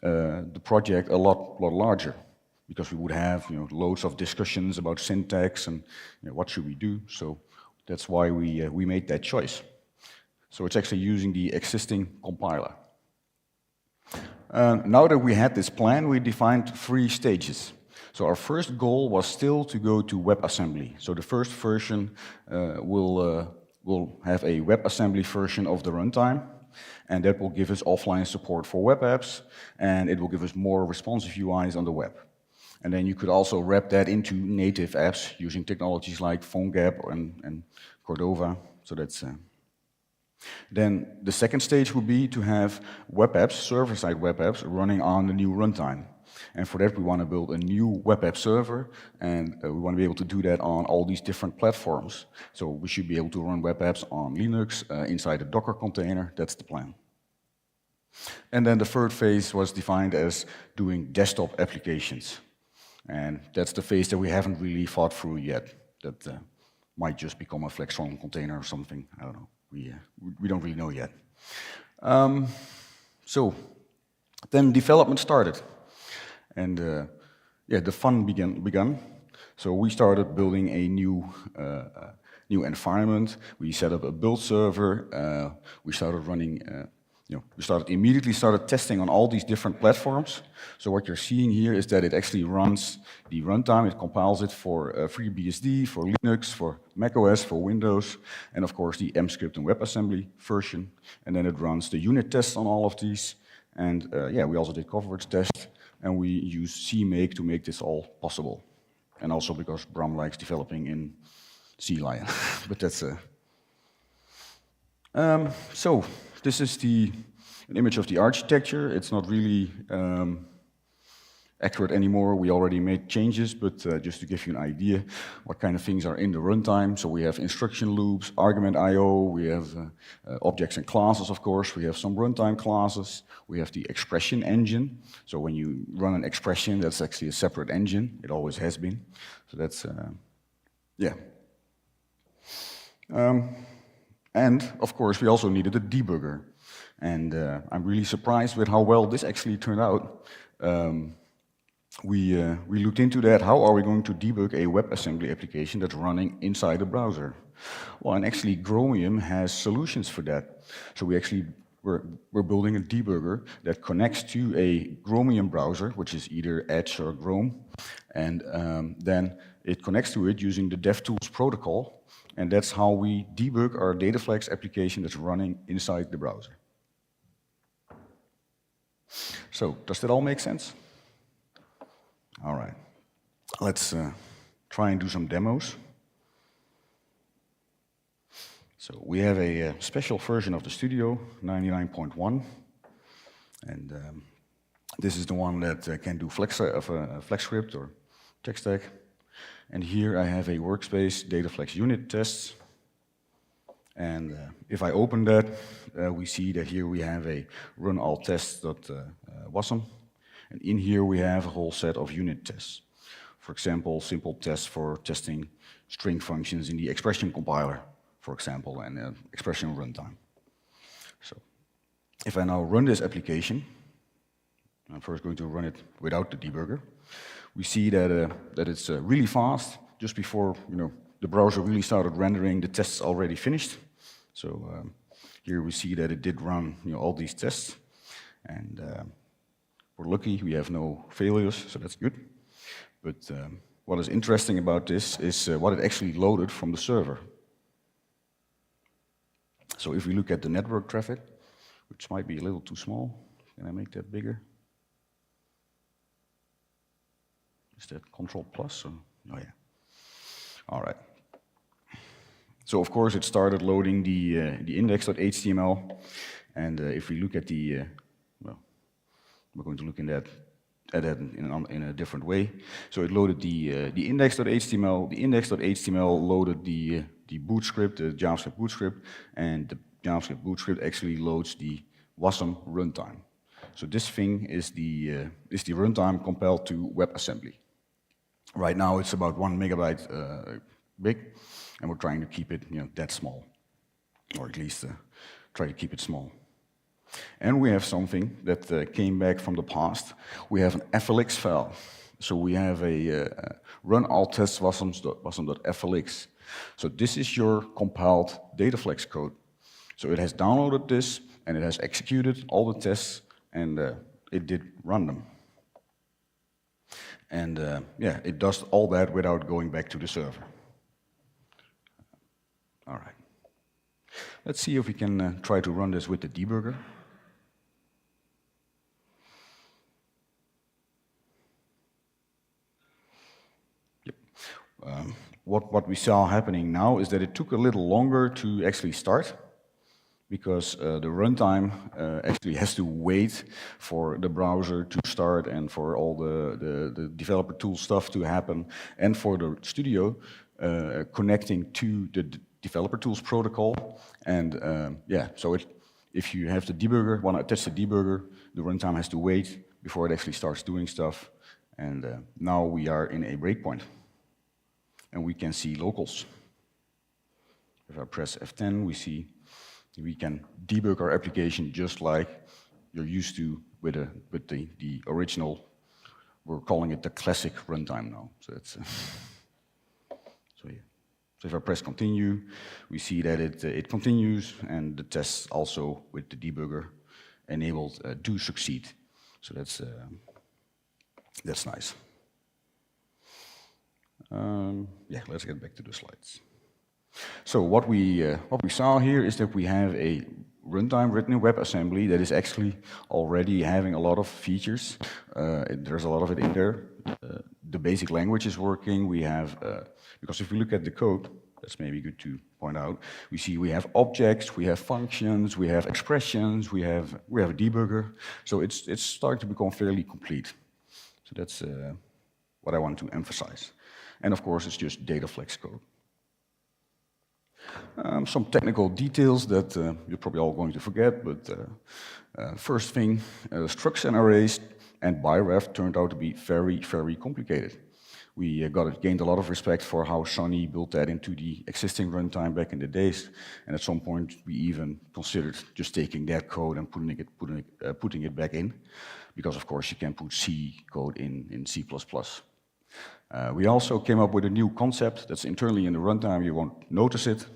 the project a lot larger, because we would have loads of discussions about syntax and what should we do. So that's why we made that choice. So it's actually using the existing compiler. Now that we had this plan, we defined 3 stages. So our first goal was still to go to WebAssembly. So the first version will have a WebAssembly version of the runtime, and that will give us offline support for web apps, and it will give us more responsive UIs on the web. And then you could also wrap that into native apps using technologies like PhoneGap and Cordova. So that's. Then the second stage would be to have web apps, server-side web apps, running on the new runtime. And for that, we want to build a new web app server, and we want to be able to do that on all these different platforms. So we should be able to run web apps on Linux, inside a Docker container. That's the plan. And then the third phase was defined as doing desktop applications. And that's the phase that we haven't really thought through yet. That might just become a FlexRun container or something. I don't know. We don't really know yet. So then development started. And yeah, the fun began. So we started building a new environment. We set up a build server. We started running, immediately started testing on all these different platforms. So what you're seeing here is that it actually runs the runtime. It compiles it for FreeBSD, for Linux, for macOS, for Windows, and of course the mscript and WebAssembly version. And then it runs the unit tests on all of these. And yeah, we also did coverage tests. And we use CMake to make this all possible. And also because Bram likes developing in CLion. But that's so this is an image of the architecture. It's not really accurate anymore. We already made changes, but just to give you an idea what kind of things are in the runtime. So we have instruction loops, argument I/O, we have objects and classes, of course. We have some runtime classes. We have the expression engine. So when you run an expression, that's actually a separate engine. It always has been. So that's, yeah. And of course, we also needed a debugger. And I'm really surprised with how well this actually turned out. We looked into that. How are we going to debug a WebAssembly application that's running inside a browser? Well, and actually Chromium has solutions for that. So we're building a debugger that connects to a Chromium browser, which is either Edge or Chrome, and then it connects to it using the DevTools protocol, and that's how we debug our DataFlex application that's running inside the browser. So, does that all make sense? All right, let's try and do some demos. So we have a special version of the Studio, 99.1, and this is the one that can do FlexScript or TechStack. And here I have a workspace, DataFlex unit tests. And if I open that, we see that here we have a run all tests.wasm. And in here we have a whole set of unit tests. For example, simple tests for testing string functions in the expression compiler, for example, and expression runtime. So if I now run this application, I'm first going to run it without the debugger, we see that it's really fast. Just before the browser really started rendering, the tests already finished. So here we see that it did run all these tests, and we're lucky we have no failures, so that's good. But what is interesting about this is what it actually loaded from the server. So if we look at the network traffic, which might be a little too small, can I make that bigger? Is that Control Plus? Or? Oh yeah. All right. So of course it started loading the index.html, and if we look at the well, we're going to look at that in a different way. So it loaded the index.html. The index.html loaded the boot script, the JavaScript boot script, and the JavaScript boot script actually loads the WASM runtime. So this thing is the runtime compiled to WebAssembly. Right now it's about 1 megabyte big, and we're trying to keep it that small, or at least try to keep it small. And we have something that came back from the past. We have an FLX file. So we have a run all tests wasm.flx. So this is your compiled DataFlex code. So it has downloaded this, and it has executed all the tests, and it did run them. And yeah, it does all that without going back to the server. All right. Let's see if we can try to run this with the debugger. Yep. What we saw happening now is that it took a little longer to actually start, because the runtime actually has to wait for the browser to start and for all the developer tool stuff to happen, and for the studio connecting to the developer tools protocol. And yeah, so if you have the debugger, want to attach the debugger, the runtime has to wait before it actually starts doing stuff. And now we are in a breakpoint, and we can see locals. If I press F10, we see we can debug our application just like you're used to with the original. We're calling it the classic runtime now. So it's so yeah. So if I press continue, we see that it continues, and the tests also with the debugger enabled do succeed. So that's nice. Yeah, let's get back to the slides. So what we saw here is that we have a runtime written in WebAssembly that is actually already having a lot of features. There's a lot of it in there. The basic language is working. We have, because if we look at the code, that's maybe good to point out, we see we have objects, we have functions, we have expressions, we have a debugger. So it's starting to become fairly complete. So that's what I want to emphasize. And of course, it's just DataFlex code. Some technical details that you're probably all going to forget, but first thing, structs and arrays and ByRef turned out to be very, very complicated. We gained a lot of respect for how Sonny built that into the existing runtime back in the days, and at some point we even considered just taking that code and putting it back in, because of course you can put C code in C++. We also came up with a new concept that's internally in the runtime. You won't notice it,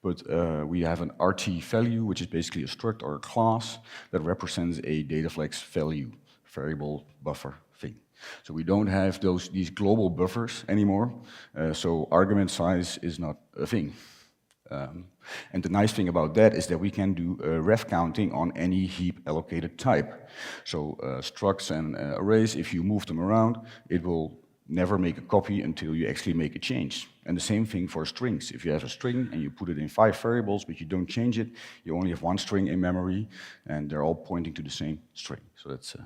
but we have an RT value, which is basically a struct or a class that represents a DataFlex value, variable buffer thing. So we don't have these global buffers anymore, so argument size is not a thing. And the nice thing about that is that we can do ref counting on any heap allocated type. So structs and arrays, if you move them around, it will never make a copy until you actually make a change. And the same thing for strings. If you have a string and you put it in 5 variables, but you don't change it, you only have 1 string in memory, and they're all pointing to the same string. So that's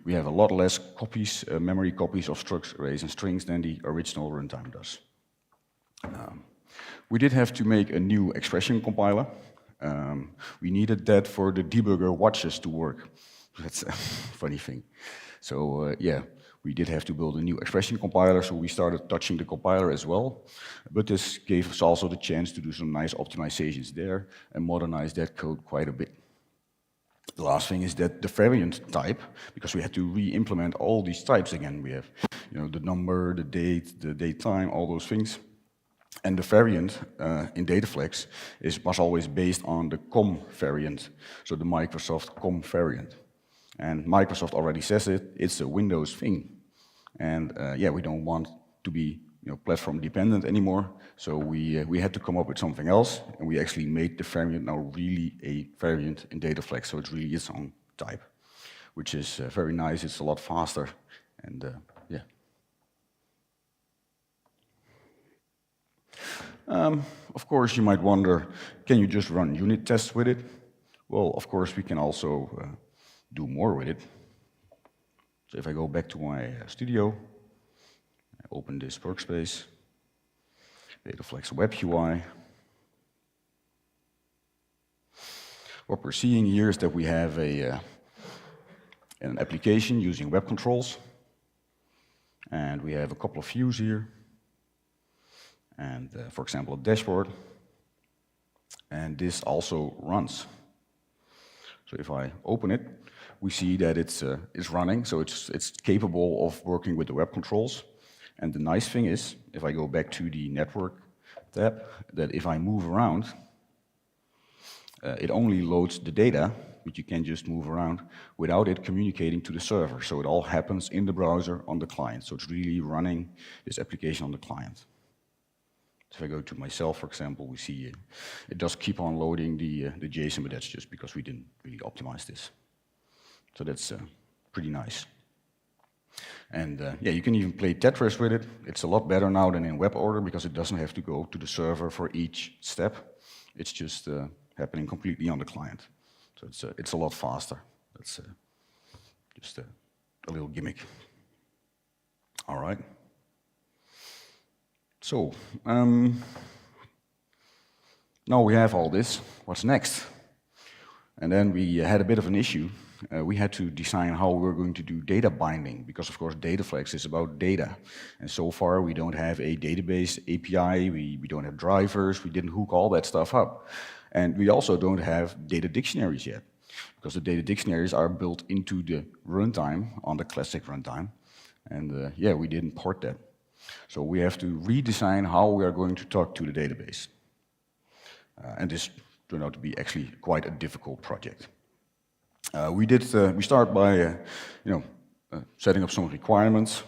we have a lot less copies, memory copies of structs, arrays, and strings than the original runtime does. We did have to make a new expression compiler. We needed that for the debugger watches to work. That's a funny thing. So yeah, we did have to build a new expression compiler, so we started touching the compiler as well. But this gave us also the chance to do some nice optimizations there and modernize that code quite a bit. The last thing is that the variant type, because we had to re-implement all these types again. We have, the number, the date time, all those things. And the variant in DataFlex was always based on the COM variant, so the Microsoft COM variant. And Microsoft already says it's a Windows thing. And yeah, we don't want to be platform dependent anymore. So we had to come up with something else, and we actually made the variant now really a variant in DataFlex, so it's really its own type, which is very nice. It's a lot faster, and yeah. Of course, you might wonder, can you just run unit tests with it? Well, of course, we can also do more with it. So if I go back to my studio, I open this workspace, DataFlex Web UI. What we're seeing here is that we have an application using web controls, and we have a couple of views here, and for example, a dashboard, and this also runs. So if I open it, we see that it's running, so it's capable of working with the web controls. And the nice thing is, if I go back to the network tab, that if I move around, it only loads the data, but you can just move around without it communicating to the server. So it all happens in the browser on the client. So it's really running this application on the client. So if I go to myself, for example, we see it does keep on loading the JSON, but that's just because we didn't really optimize this. So that's pretty nice. And yeah, you can even play Tetris with it. It's a lot better now than in web order because it doesn't have to go to the server for each step. It's just happening completely on the client. So it's a lot faster. That's just a little gimmick. All right. So now we have all this. What's next? And then we had a bit of an issue. We had to design how we were going to do data binding, because of course DataFlex is about data. And so far we don't have a database API, we don't have drivers, we didn't hook all that stuff up. And we also don't have data dictionaries yet, because the data dictionaries are built into the runtime, on the classic runtime. And yeah, we didn't port that. So we have to redesign how we are going to talk to the database. And this turned out to be actually quite a difficult project. We start by setting up some requirements.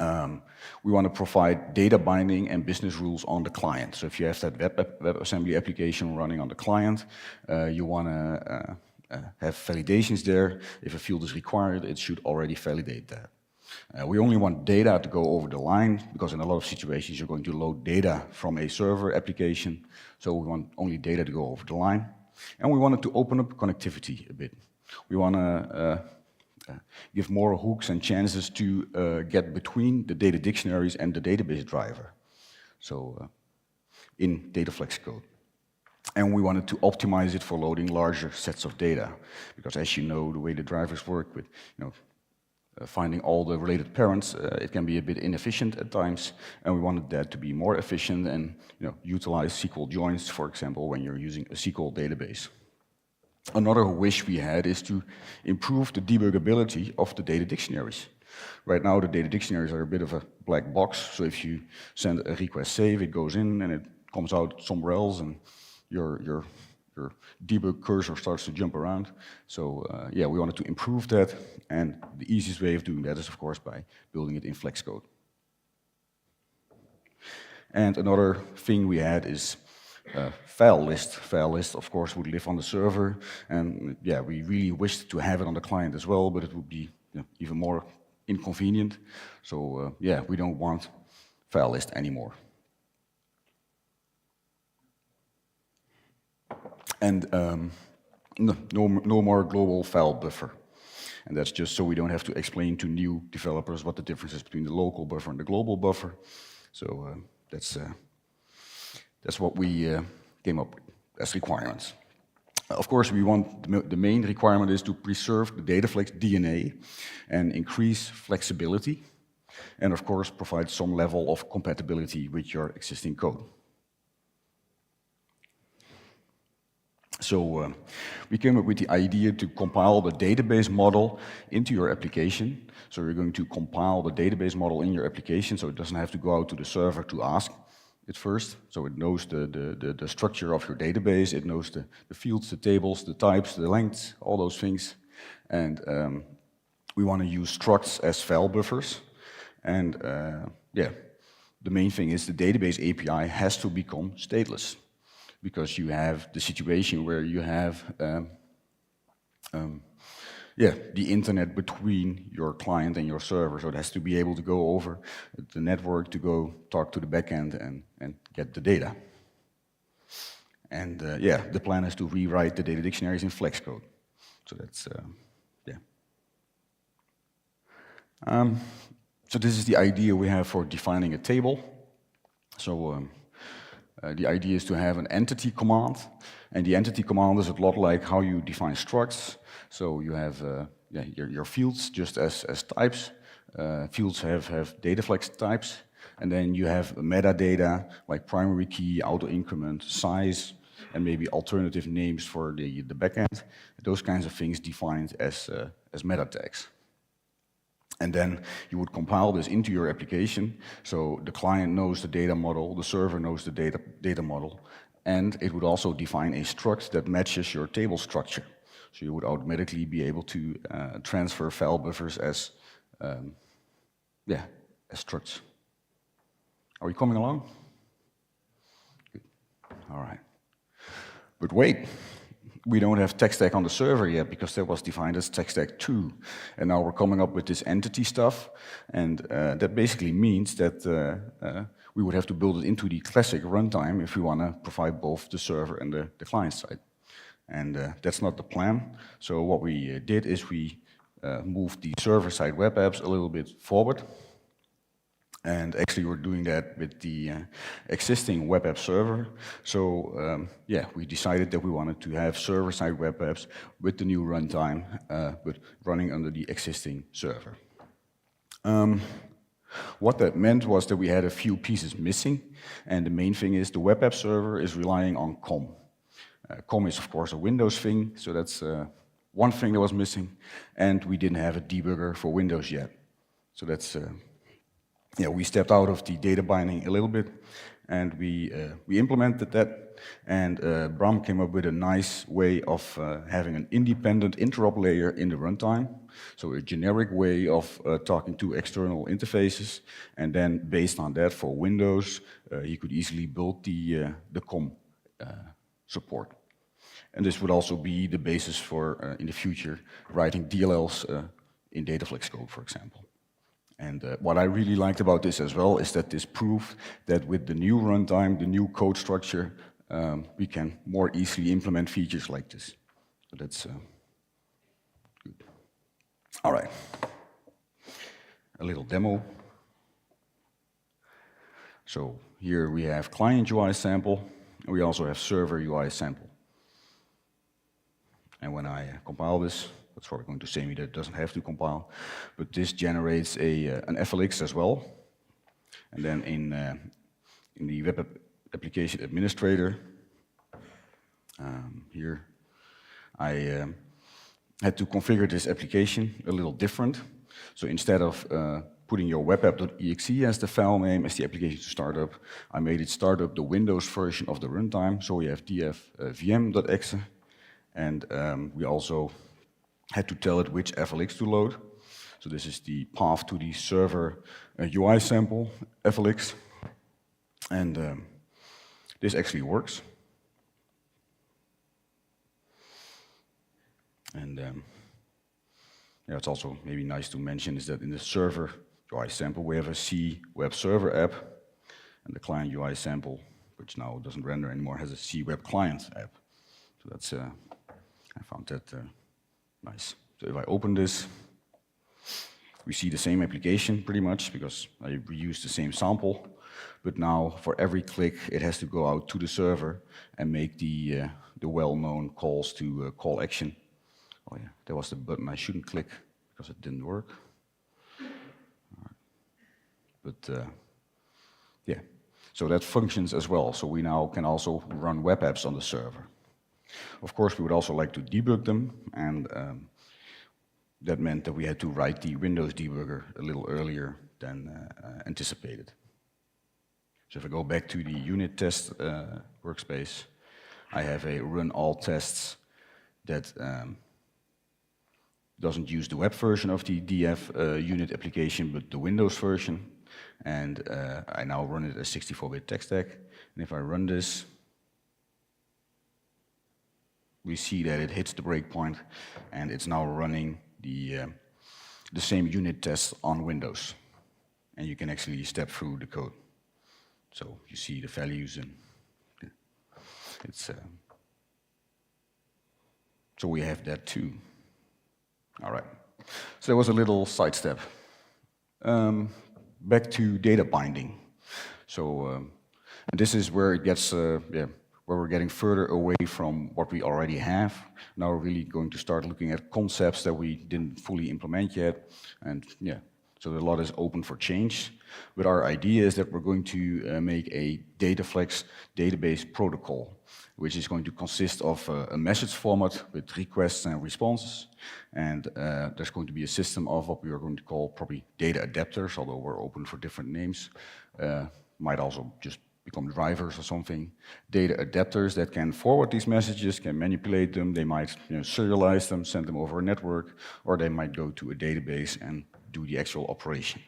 We want to provide data binding and business rules on the client. So if you have that WebAssembly application running on the client, you want to have validations there. If a field is required, it should already validate that. We only want data to go over the line, because in a lot of situations you're going to load data from a server application. So we want only data to go over the line. And we wanted to open up connectivity a bit. We want to give more hooks and chances to get between the data dictionaries and the database driver. So in DataFlex code. And we wanted to optimize it for loading larger sets of data, because as you know, the way the drivers work with finding all the related parents, it can be a bit inefficient at times, and we wanted that to be more efficient and utilize SQL joins, for example, when you're using a SQL database. Another wish we had is to improve the debuggability of the data dictionaries. Right now, the data dictionaries are a bit of a black box, so if you send a request save, it goes in and it comes out somewhere else, and your debug cursor starts to jump around. So yeah, we wanted to improve that, and the easiest way of doing that is, of course, by building it in Flex code. And another thing we had is file list. File list, of course, would live on the server, and yeah, we really wished to have it on the client as well, but it would be even more inconvenient. So yeah, we don't want file list anymore. And no more global file buffer. And that's just so we don't have to explain to new developers what the difference is between the local buffer and the global buffer. So that's what we came up with as requirements. Of course, we want the main requirement is to preserve the DataFlex DNA and increase flexibility, and of course provide some level of compatibility with your existing code. So we came up with the idea to compile the database model into your application. So you're going to compile the database model in your application, so it doesn't have to go out to the server to ask it first. So it knows the structure of your database, it knows the fields, the tables, the types, the lengths, all those things. And we want to use structs as file buffers. And yeah, the main thing is the database API has to become stateless, because you have the situation where you have the internet between your client and your server. So it has to be able to go over the network to go talk to the backend and get the data. And the plan is to rewrite the data dictionaries in Flex code. So that's, so this is the idea we have for defining a table. So the idea is to have an entity command, and the entity command is a lot like how you define structs. So you have your fields just as types. Fields have DataFlex types, and then you have metadata like primary key, auto increment, size, and maybe alternative names for the backend. Those kinds of things defined as meta tags. And then you would compile this into your application, so the client knows the data model, the server knows the data model, and it would also define a struct that matches your table structure. So you would automatically be able to transfer file buffers as structs. Are we coming along? Good. All right. But wait. We don't have tech stack on the server yet, because that was defined as tech stack 2. And now we're coming up with this entity stuff. And that basically means that we would have to build it into the classic runtime if we want to provide both the server and the client side. And that's not the plan. So what we did is we moved the server-side web apps a little bit forward. And actually we're doing that with the existing web app server. So we decided that we wanted to have server-side web apps with the new runtime, but running under the existing server. What that meant was that we had a few pieces missing, and the main thing is the web app server is relying on COM. COM is of course a Windows thing, so that's one thing that was missing, and we didn't have a debugger for Windows yet. So that's we stepped out of the data binding a little bit, and we implemented that, and Bram came up with a nice way of having an independent interop layer in the runtime, so a generic way of talking to external interfaces, and then based on that for Windows, you could easily build the COM support. And this would also be the basis for, in the future, writing DLLs in DataFlex code, for example. And what I really liked about this as well is that this proved that with the new runtime, the new code structure, we can more easily implement features like this. So that's good. All right. A little demo. So here we have client UI sample, and we also have server UI sample. And when I compile this, that's probably going to say me that it doesn't have to compile, but this generates an FLX as well. And then in the web application administrator, here, I had to configure this application a little different. So instead of putting your webapp.exe as the file name, as the application to start up, I made it start up the Windows version of the runtime. So we have df-vm.exe, and we also had to tell it which FLX to load. So this is the path to the server UI sample FLX. And this actually works. And it's also maybe nice to mention is that in the server UI sample, we have a C web server app, and the client UI sample, which now doesn't render anymore, has a C web client app. So that's, I found that nice. So if I open this, we see the same application pretty much because I reused the same sample, but now for every click it has to go out to the server and make the well-known calls to call action. Oh yeah, that was the button I shouldn't click because it didn't work. But yeah, so that functions as well. So we now can also run web apps on the server. Of course, we would also like to debug them, and that meant that we had to write the Windows debugger a little earlier than anticipated. So if I go back to the unit test workspace, I have a run all tests that doesn't use the web version of the DF unit application, but the Windows version. And I now run it as 64-bit tech stack. And if I run this, we see that it hits the breakpoint, and it's now running the same unit test on Windows. And you can actually step through the code. So you see the values, and it's so we have that too. All right. So there was a little sidestep. Back to data binding. So and this is where it gets where we're getting further away from what we already have. Now we're really going to start looking at concepts that we didn't fully implement yet, and yeah. So a lot is open for change, but our idea is that we're going to make a DataFlex database protocol, which is going to consist of a message format with requests and responses, and there's going to be a system of what we are going to call probably data adapters, although we're open for different names. Might also just become drivers or something. Data adapters that can forward these messages, can manipulate them, they might serialize them, send them over a network, or they might go to a database and do the actual operation.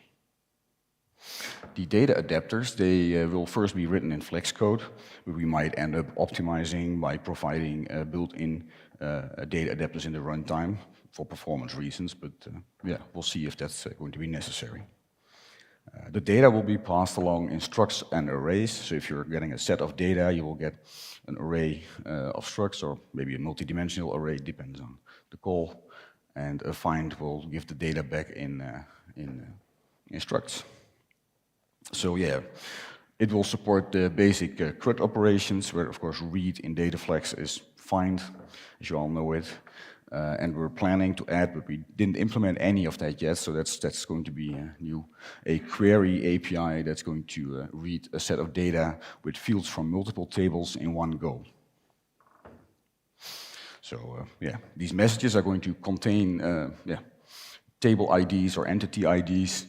The data adapters, they will first be written in Flex code, but we might end up optimizing by providing built-in data adapters in the runtime for performance reasons, but yeah, we'll see if that's going to be necessary. The data will be passed along in structs and arrays, so if you're getting a set of data, you will get an array of structs, or maybe a multi-dimensional array, depends on the call. And a find will give the data back in structs. So yeah, it will support the basic CRUD operations, where of course read in DataFlex is find, as you all know it. And we're planning to add, but we didn't implement any of that yet, so that's going to be new. A query API that's going to read a set of data with fields from multiple tables in one go. So yeah, these messages are going to contain table IDs or entity IDs.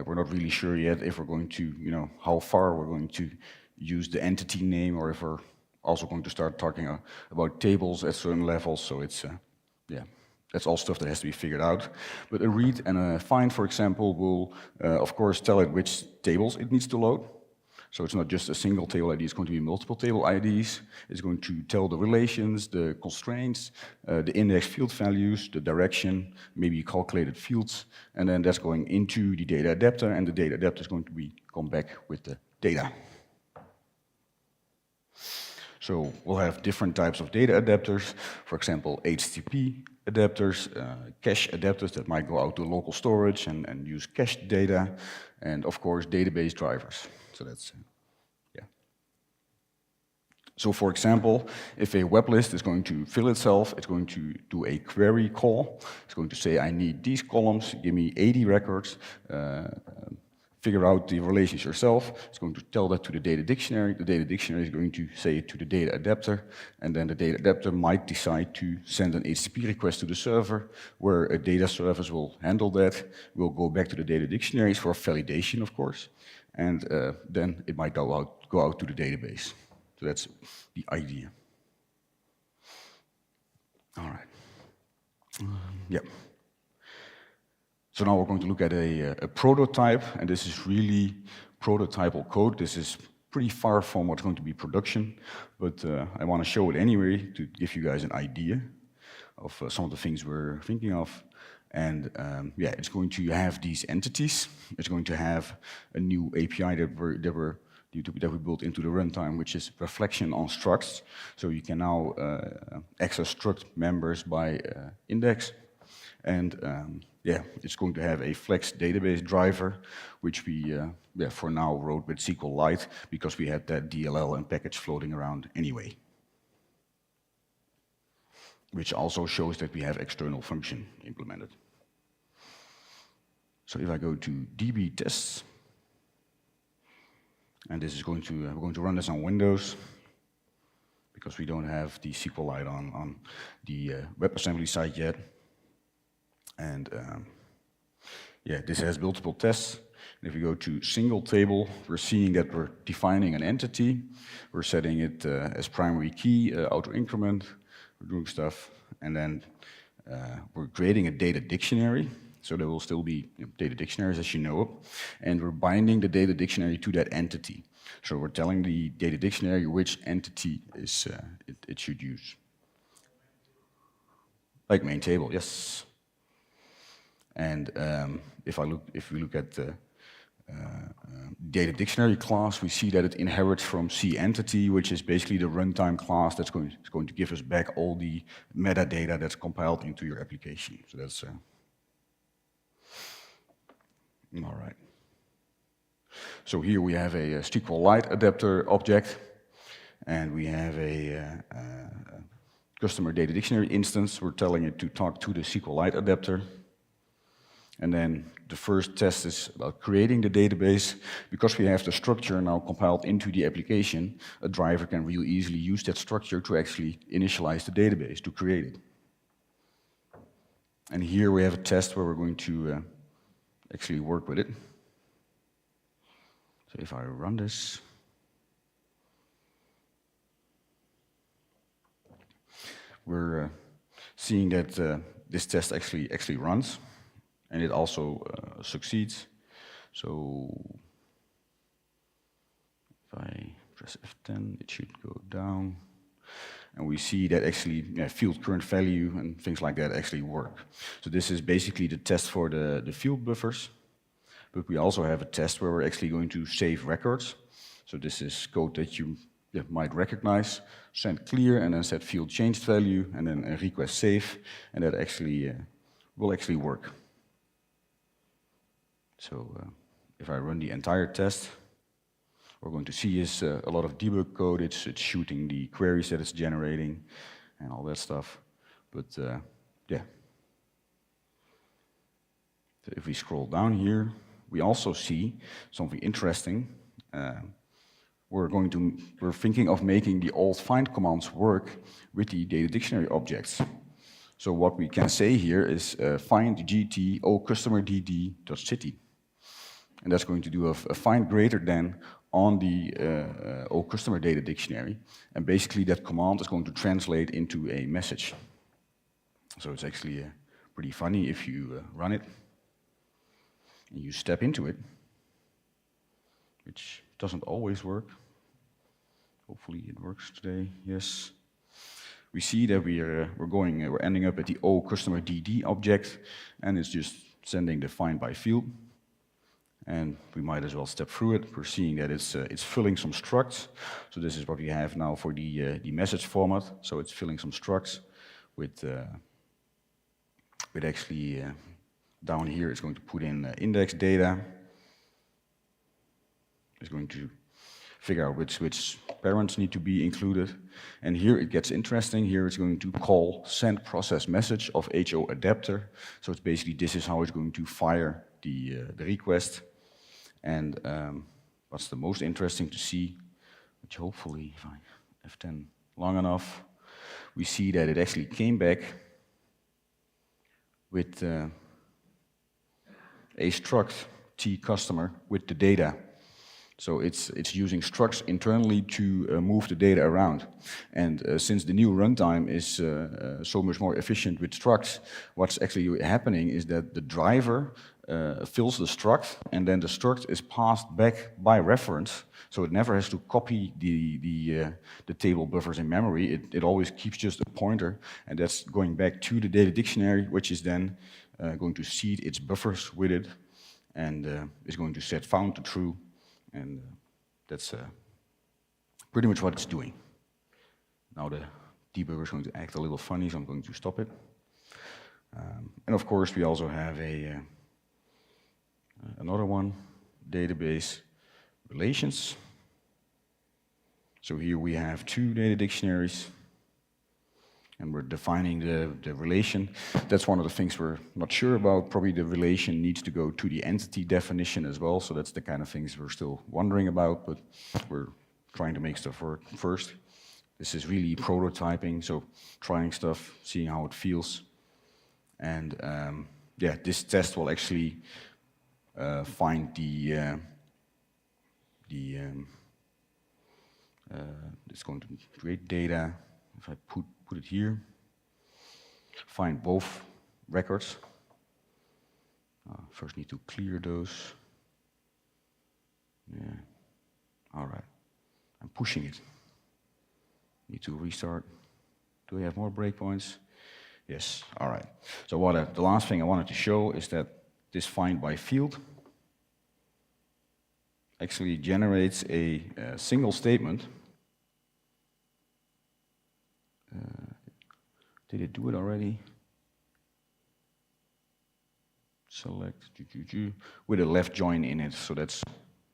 We're not really sure yet if we're going to, how far we're going to use the entity name, or if we're also going to start talking about tables at certain levels. So it's, that's all stuff that has to be figured out. But a read and a find, for example, will, of course, tell it which tables it needs to load. So it's not just a single table ID, it's going to be multiple table IDs. It's going to tell the relations, the constraints, the index field values, the direction, maybe calculated fields, and then that's going into the data adapter, and the data adapter is going to come back with the data. So we'll have different types of data adapters, for example, HTTP adapters, cache adapters that might go out to local storage and use cached data, and of course database drivers. So that's, So for example, if a web list is going to fill itself, it's going to do a query call. It's going to say, I need these columns, give me 80 records, figure out the relations yourself. It's going to tell that to the data dictionary. The data dictionary is going to say it to the data adapter, and then the data adapter might decide to send an HTTP request to the server, where a data service will handle that. We'll go back to the data dictionaries for validation, of course, and then it might go out to the database. So that's the idea. All right. Yeah. So now we're going to look at a prototype, and this is really prototypal code. This is pretty far from what's going to be production, but I want to show it anyway to give you guys an idea of some of the things we're thinking of. And yeah, it's going to have these entities. It's going to have a new API that we built into the runtime, which is reflection on structs. So you can now access struct members by index. And yeah, it's going to have a Flex database driver, which we, for now wrote with SQLite, because we had that DLL and package floating around anyway. Which also shows that we have external function implemented. So if I go to DB tests, and this is going to, we're going to run this on Windows, because we don't have the SQLite on the WebAssembly side yet. And yeah, this has multiple tests. And if we go to single table, we're seeing that we're defining an entity. We're setting it as primary key, auto increment. We're doing stuff. And then we're creating a data dictionary. So there will still be data dictionaries as you know it, and we're binding the data dictionary to that entity. So we're telling the data dictionary which entity is it should use. Like main table, yes. And if we look at the data dictionary class, we see that it inherits from C entity, which is basically the runtime class that's going to give us back all the metadata that's compiled into your application. So that's all right. So here we have a SQLite adapter object, and we have a customer data dictionary instance. We're telling it to talk to the SQLite adapter. And then the first test is about creating the database. Because we have the structure now compiled into the application, a driver can real easily use that structure to actually initialize the database, to create it. And here we have a test where we're going to actually work with it. So if I run this, we're seeing that this test actually runs, and it also succeeds. So if I press F10, it should go down. And we see that actually field current value and things like that actually work. So this is basically the test for the field buffers. But we also have a test where we're actually going to save records. So this is code that you might recognize. Send clear and then set field changed value and then a request save. And that actually will actually work. So if I run the entire test, what we're going to see is a lot of debug code. It's shooting the queries that it's generating and all that stuff. But yeah. So if we scroll down here, we also see something interesting. We're thinking of making the old find commands work with the data dictionary objects. So what we can say here is find gt o customer dd.city. And that's going to do a find greater than on the o customer data dictionary. And basically that command is going to translate into a message. So it's actually pretty funny if you run it and you step into it, which doesn't always work. Hopefully it works today, yes. We see that we're ending up at the o customer dd object, and it's just sending the find by field. And we might as well step through it. We're seeing that it's filling some structs. So this is what we have now for the message format. So it's filling some structs with actually down here it's going to put in index data. It's going to figure out which parents need to be included. And here it gets interesting. Here it's going to call send process message of HO adapter. So it's basically this is how it's going to fire the request. And what's the most interesting to see, which hopefully if I F10 long enough, we see that it actually came back with a struct T customer with the data. So it's using structs internally to move the data around. And since the new runtime is so much more efficient with structs, what's actually happening is that the driver fills the struct, and then the struct is passed back by reference. So it never has to copy the table buffers in memory. It always keeps just a pointer, and that's going back to the data dictionary, which is then going to seed its buffers with it, and is going to set found to true. And that's pretty much what it's doing. Now the debugger is going to act a little funny, so I'm going to stop it. And of course, we also have another one, database relations. So here we have two data dictionaries, and we're defining the relation. That's one of the things we're not sure about. Probably the relation needs to go to the entity definition as well, so that's the kind of things we're still wondering about, but we're trying to make stuff work first. This is really prototyping, so trying stuff, seeing how it feels. And yeah, this test will actually find it's going to create data. If I put it here, find both records, First need to clear those. Yeah. All right. I'm pushing it. Need to restart. Do we have more breakpoints? Yes. All right. So the last thing I wanted to show is that this find by field actually generates a single statement. Did it do it already? Select with a left join in it. So that's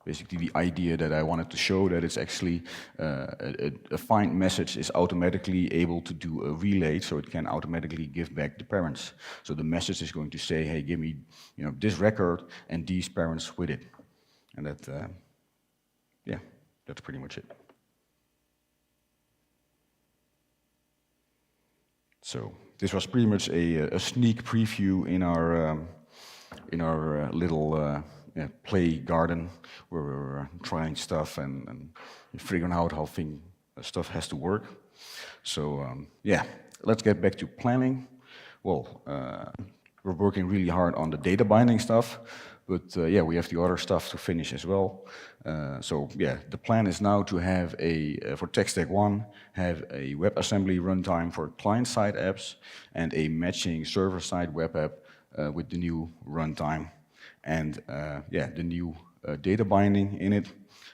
basically the idea that I wanted to show, that it's actually a find message is automatically able to do a relay, so it can automatically give back the parents. So the message is going to say, hey, give me this record and these parents with it. And that, yeah, that's pretty much it. So this was pretty much a sneak preview in our little play garden where we're trying stuff and figuring out how stuff has to work. So yeah, let's get back to planning. Well, we're working really hard on the data binding stuff, but yeah, we have the other stuff to finish as well. So yeah, the plan is now to have for Tech Stack 1, have a WebAssembly runtime for client-side apps and a matching server-side web app with the new runtime. And yeah, the new data binding in it.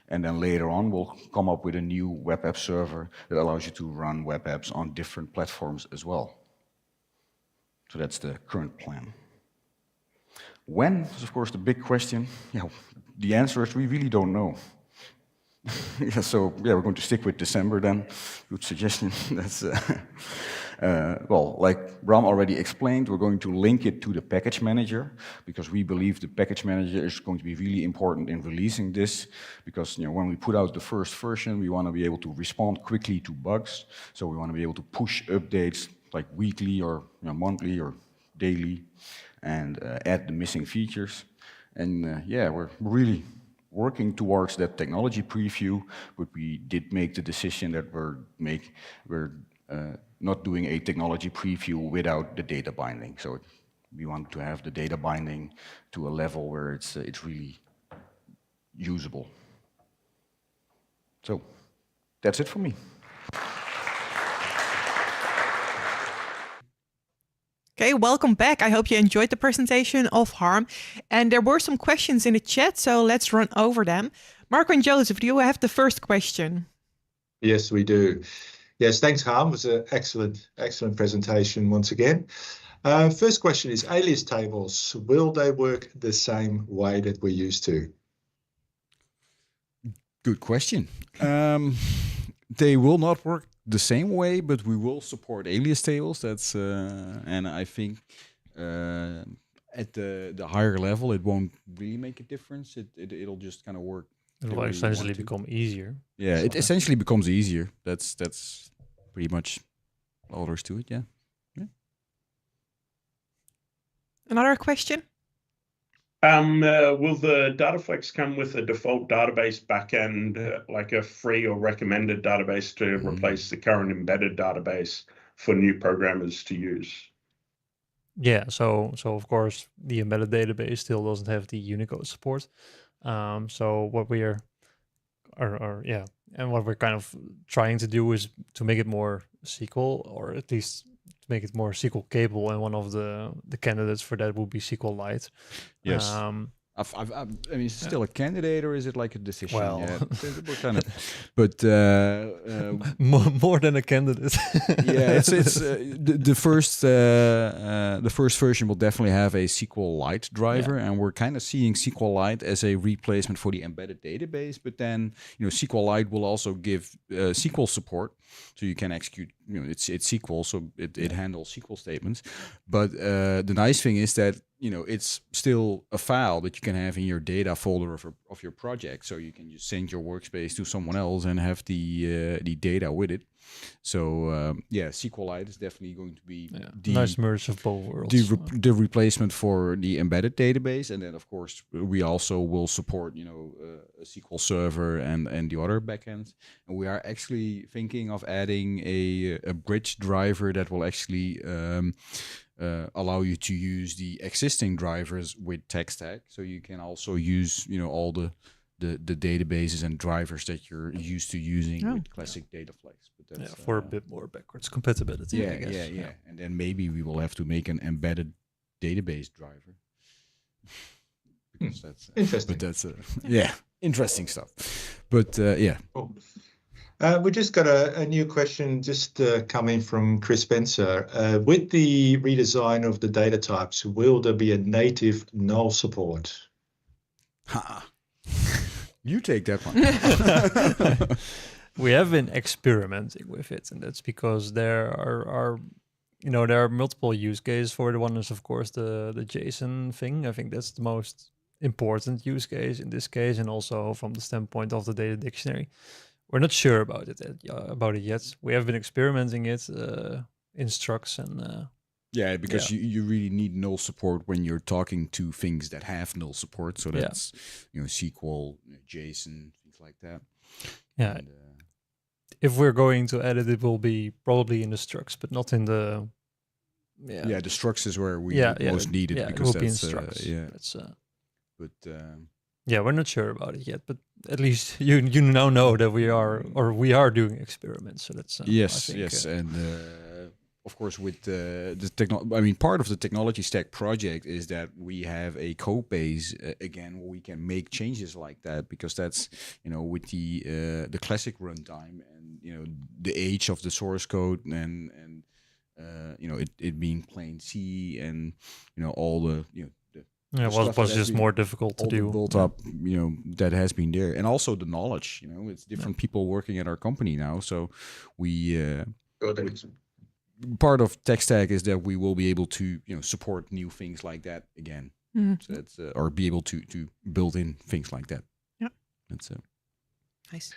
And then later on, we'll come up with a new web app server that allows you to run web apps on different platforms as well. So that's the current plan. When is, of course, the big question. Yeah, the answer is we really don't know. Yeah, so yeah, we're going to stick with December then. Good suggestion. That's well, like Bram already explained, we're going to link it to the package manager because we believe the package manager is going to be really important in releasing this, because when we put out the first version, we want to be able to respond quickly to bugs. So we want to be able to push updates like weekly or monthly or daily and add the missing features. And yeah, we're really working towards that technology preview, but we did make the decision that we're not doing a technology preview without the data binding. So we want to have the data binding to a level where it's really usable. So that's it for me. Okay, welcome back. I hope you enjoyed the presentation of Harm. And there were some questions in the chat, so let's run over them. Marco and Joseph, do you have the first question? Yes, we do. Yes, thanks, Harm. It was an excellent presentation once again. First question is, alias tables, will they work the same way that we used to? Good question. They will not work the same way, but we will support alias tables. That's and I think at the higher level, it won't really make a difference. It'll just kind of work. It will essentially become easier. Yeah, it essentially becomes easier. That's pretty much all there is to it. Yeah. Another question? Will the DataFlex come with a default database backend, like a free or recommended database to replace the current embedded database for new programmers to use? Yeah, so of course the embedded database still doesn't have the Unicode support. So what we are what we're kind of trying to do is to make it more SQL, or at least to make it more SQL capable, and one of the candidates for that would be SQLite. Yes. I mean, is it still a candidate or is it like a decision? Well, yeah, we're kind of, but more than a candidate. Yeah, it's the first version will definitely have a SQLite driver, and we're kind of seeing SQLite as a replacement for the embedded database. But then SQLite will also give SQL support, so you can execute. It's SQL, so it handles SQL statements. But the nice thing is that it's still a file that you can have in your data folder of your project, so you can just send your workspace to someone else and have the data with it. So yeah, SQLite is definitely going to be the nice merge of both worlds. the replacement for the embedded database, and then of course we also will support a SQL Server and the other backends. And we are actually thinking of adding a bridge driver that will actually allow you to use the existing drivers with tech stack, so you can also use all the databases and drivers that you're used to using with classic DataFlex. But that's, for a bit more backwards compatibility. I guess. Yeah. And then maybe we will have to make an embedded database driver. Because that's interesting. But that's interesting stuff. But yeah. Cool. We just got a new question just coming from Chris Spencer. With the redesign of the data types, will there be a native null support? You take that one. We have been experimenting with it, and that's because there are multiple use cases for it. One is, of course, the JSON thing. I think that's the most important use case in this case, and also from the standpoint of the data dictionary. We're not sure about it yet. We have been experimenting it in structs and. Yeah, because you really need null support when you're talking to things that have null support. So that's SQL, JSON, things like that. Yeah. And, if we're going to edit, it will be probably in the structs, but not in the. Yeah, the structs is where we most need it, because it will be in structs. That's, but we're not sure about it yet. But at least you now know that we are doing experiments. So that's yes, and. Of course, with part of the technology stack project is that we have a code base again where we can make changes like that, because that's with the classic runtime and the age of the source code and it being plain C and all the it was just more difficult to do. Built up, that has been there, and also the knowledge. It's different people working at our company now, so we. Part of tech stack is that we will be able to support new things like that again. So that's or be able to build in things like that. Yeah, that's nice.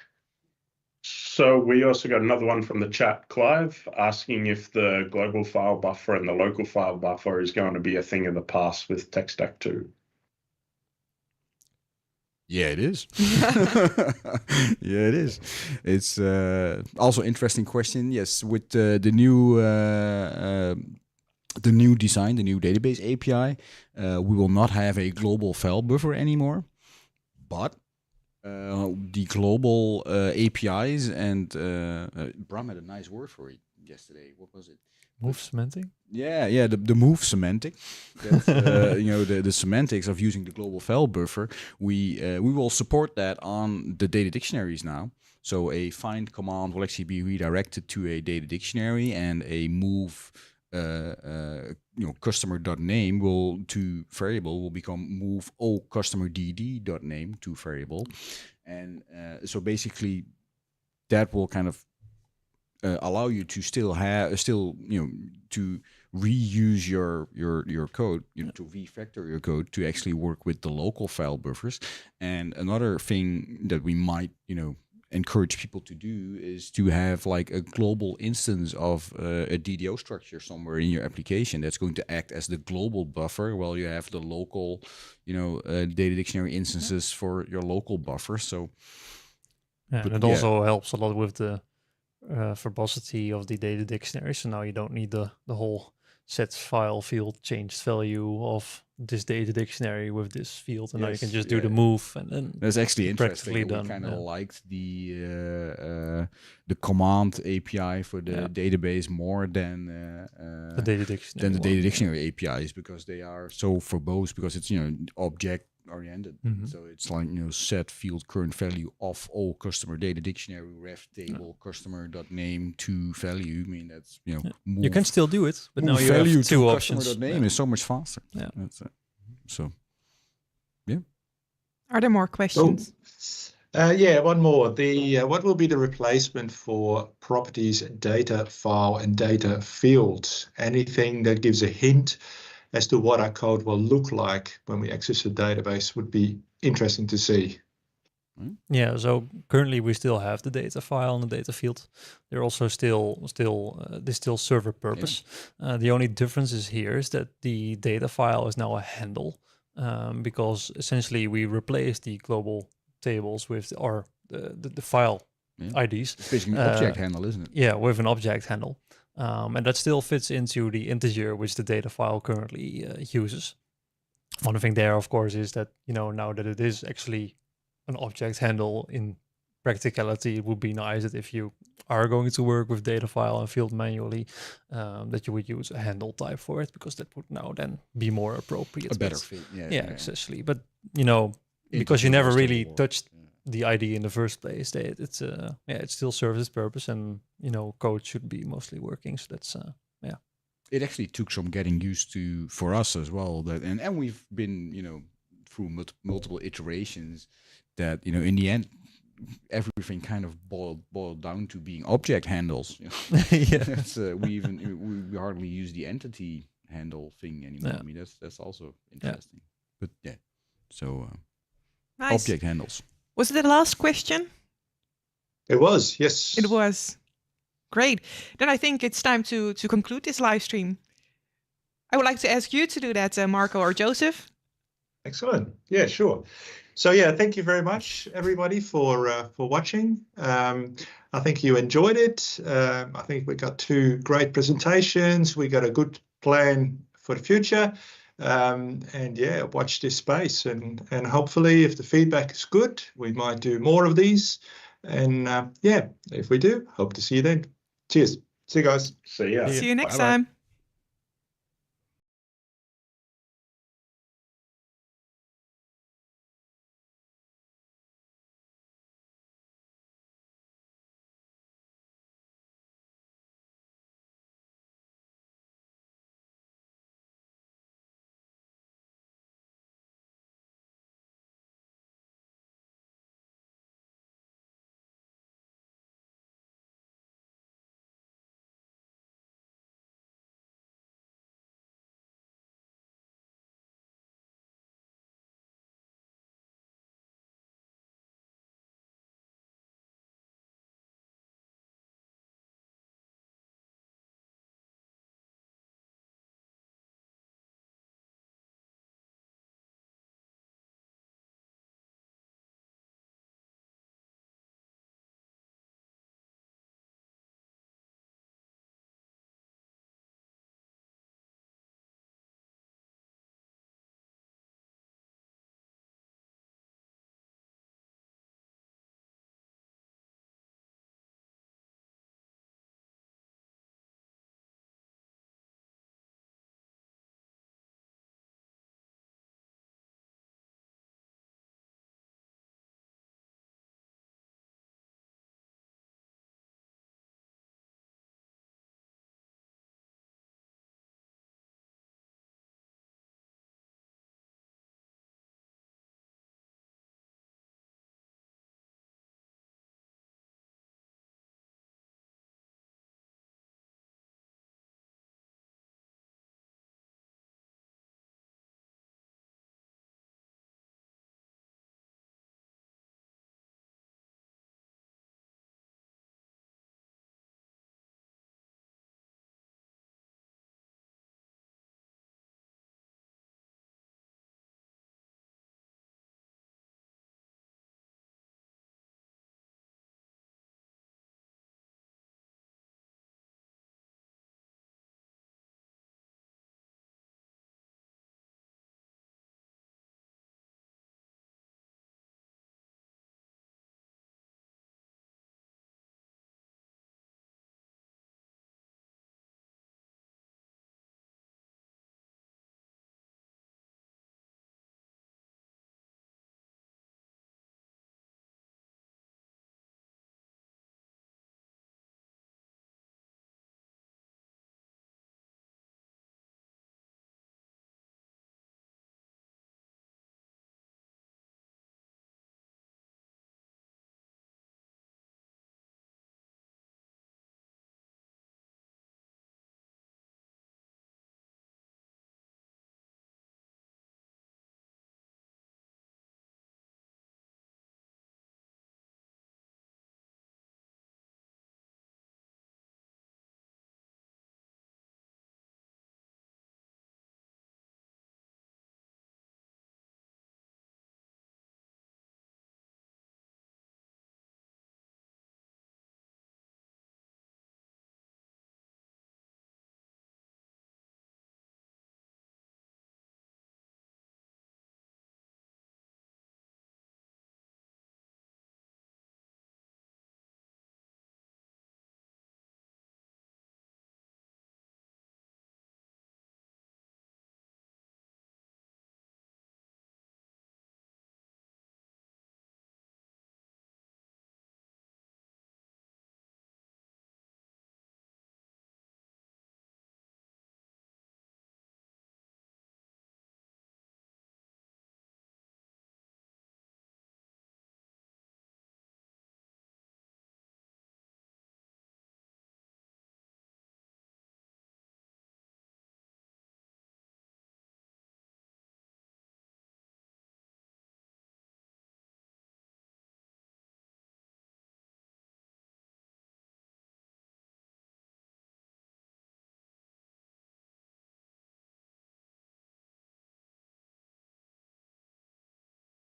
So we also got another one from the chat, Clive, asking if the global file buffer and the local file buffer is going to be a thing of the past with tech stack 2. Yeah, it is. Yeah, it is. It's also interesting question. Yes, with the new design, the new database API, we will not have a global file buffer anymore, but the global APIs and Bram had a nice word for it yesterday. What was it? Move semantic? Yeah, the move semantic. That's, the semantics of using the global file buffer. We will support that on the data dictionaries now. So a find command will actually be redirected to a data dictionary, and a move customer.name to variable will become move customer.dd.name to variable, and so basically that will kind of allow you to still to reuse your code, to refactor your code to actually work with the local file buffers. And another thing that we might encourage people to do is to have like a global instance of a DDO structure somewhere in your application that's going to act as the global buffer, while you have the local data dictionary instances for your local buffer. So and it also helps a lot with the verbosity of the data dictionary. So now you don't need the whole set file field changed value of this data dictionary with this field, and now you can just do the move, and then that's actually interesting. We kind of liked the command API for the database more than the data dictionary APIs, because they are so verbose, because it's object oriented. So it's like set field current value of all customer data dictionary ref table customer.name to value. I mean, that's you can still do it, but now you have two options. Customer.name is so much faster. That's so are there more questions? One more. What will be the replacement for properties, data file, and data fields? Anything that gives a hint as to what our code will look like when we access a database would be interesting to see. Yeah, so currently we still have the data file and the data field. They're also they still serve a purpose. The only difference is here is that the data file is now a handle, because essentially we replace the global tables with the file IDs. It's basically an object handle, isn't it? Yeah, with an object handle. And that still fits into the integer which the data file currently uses. One thing there, of course, is that, now that it is actually an object handle, in practicality, it would be nice that if you are going to work with data file and field manually, that you would use a handle type for it, because that would now then be more appropriate. A better fit. Yeah, exactly. But, because you never really touched the ID in the first place, it still serves its purpose, and, code should be mostly working. So that's, It actually took some getting used to for us as well. And we've been, through multiple iterations that, in the end, everything kind of boiled down to being object handles. Yeah. We hardly use the entity handle thing anymore. Yeah. I mean, that's also interesting. But yeah, so Nice. object handles. Was it the last question? It was, yes. It was. Great. Then I think it's time to conclude this live stream. I would like to ask you to do that, Marco or Joseph. Excellent. Yeah, sure. So yeah, thank you very much, everybody, for watching. I think you enjoyed it. I think we got 2 great presentations. We got a good plan for the future. And yeah, watch this space, and hopefully, if the feedback is good, we might do more of these. And yeah, if we do, hope to see you then. Cheers. See you guys. See ya. See you next Bye-bye. time.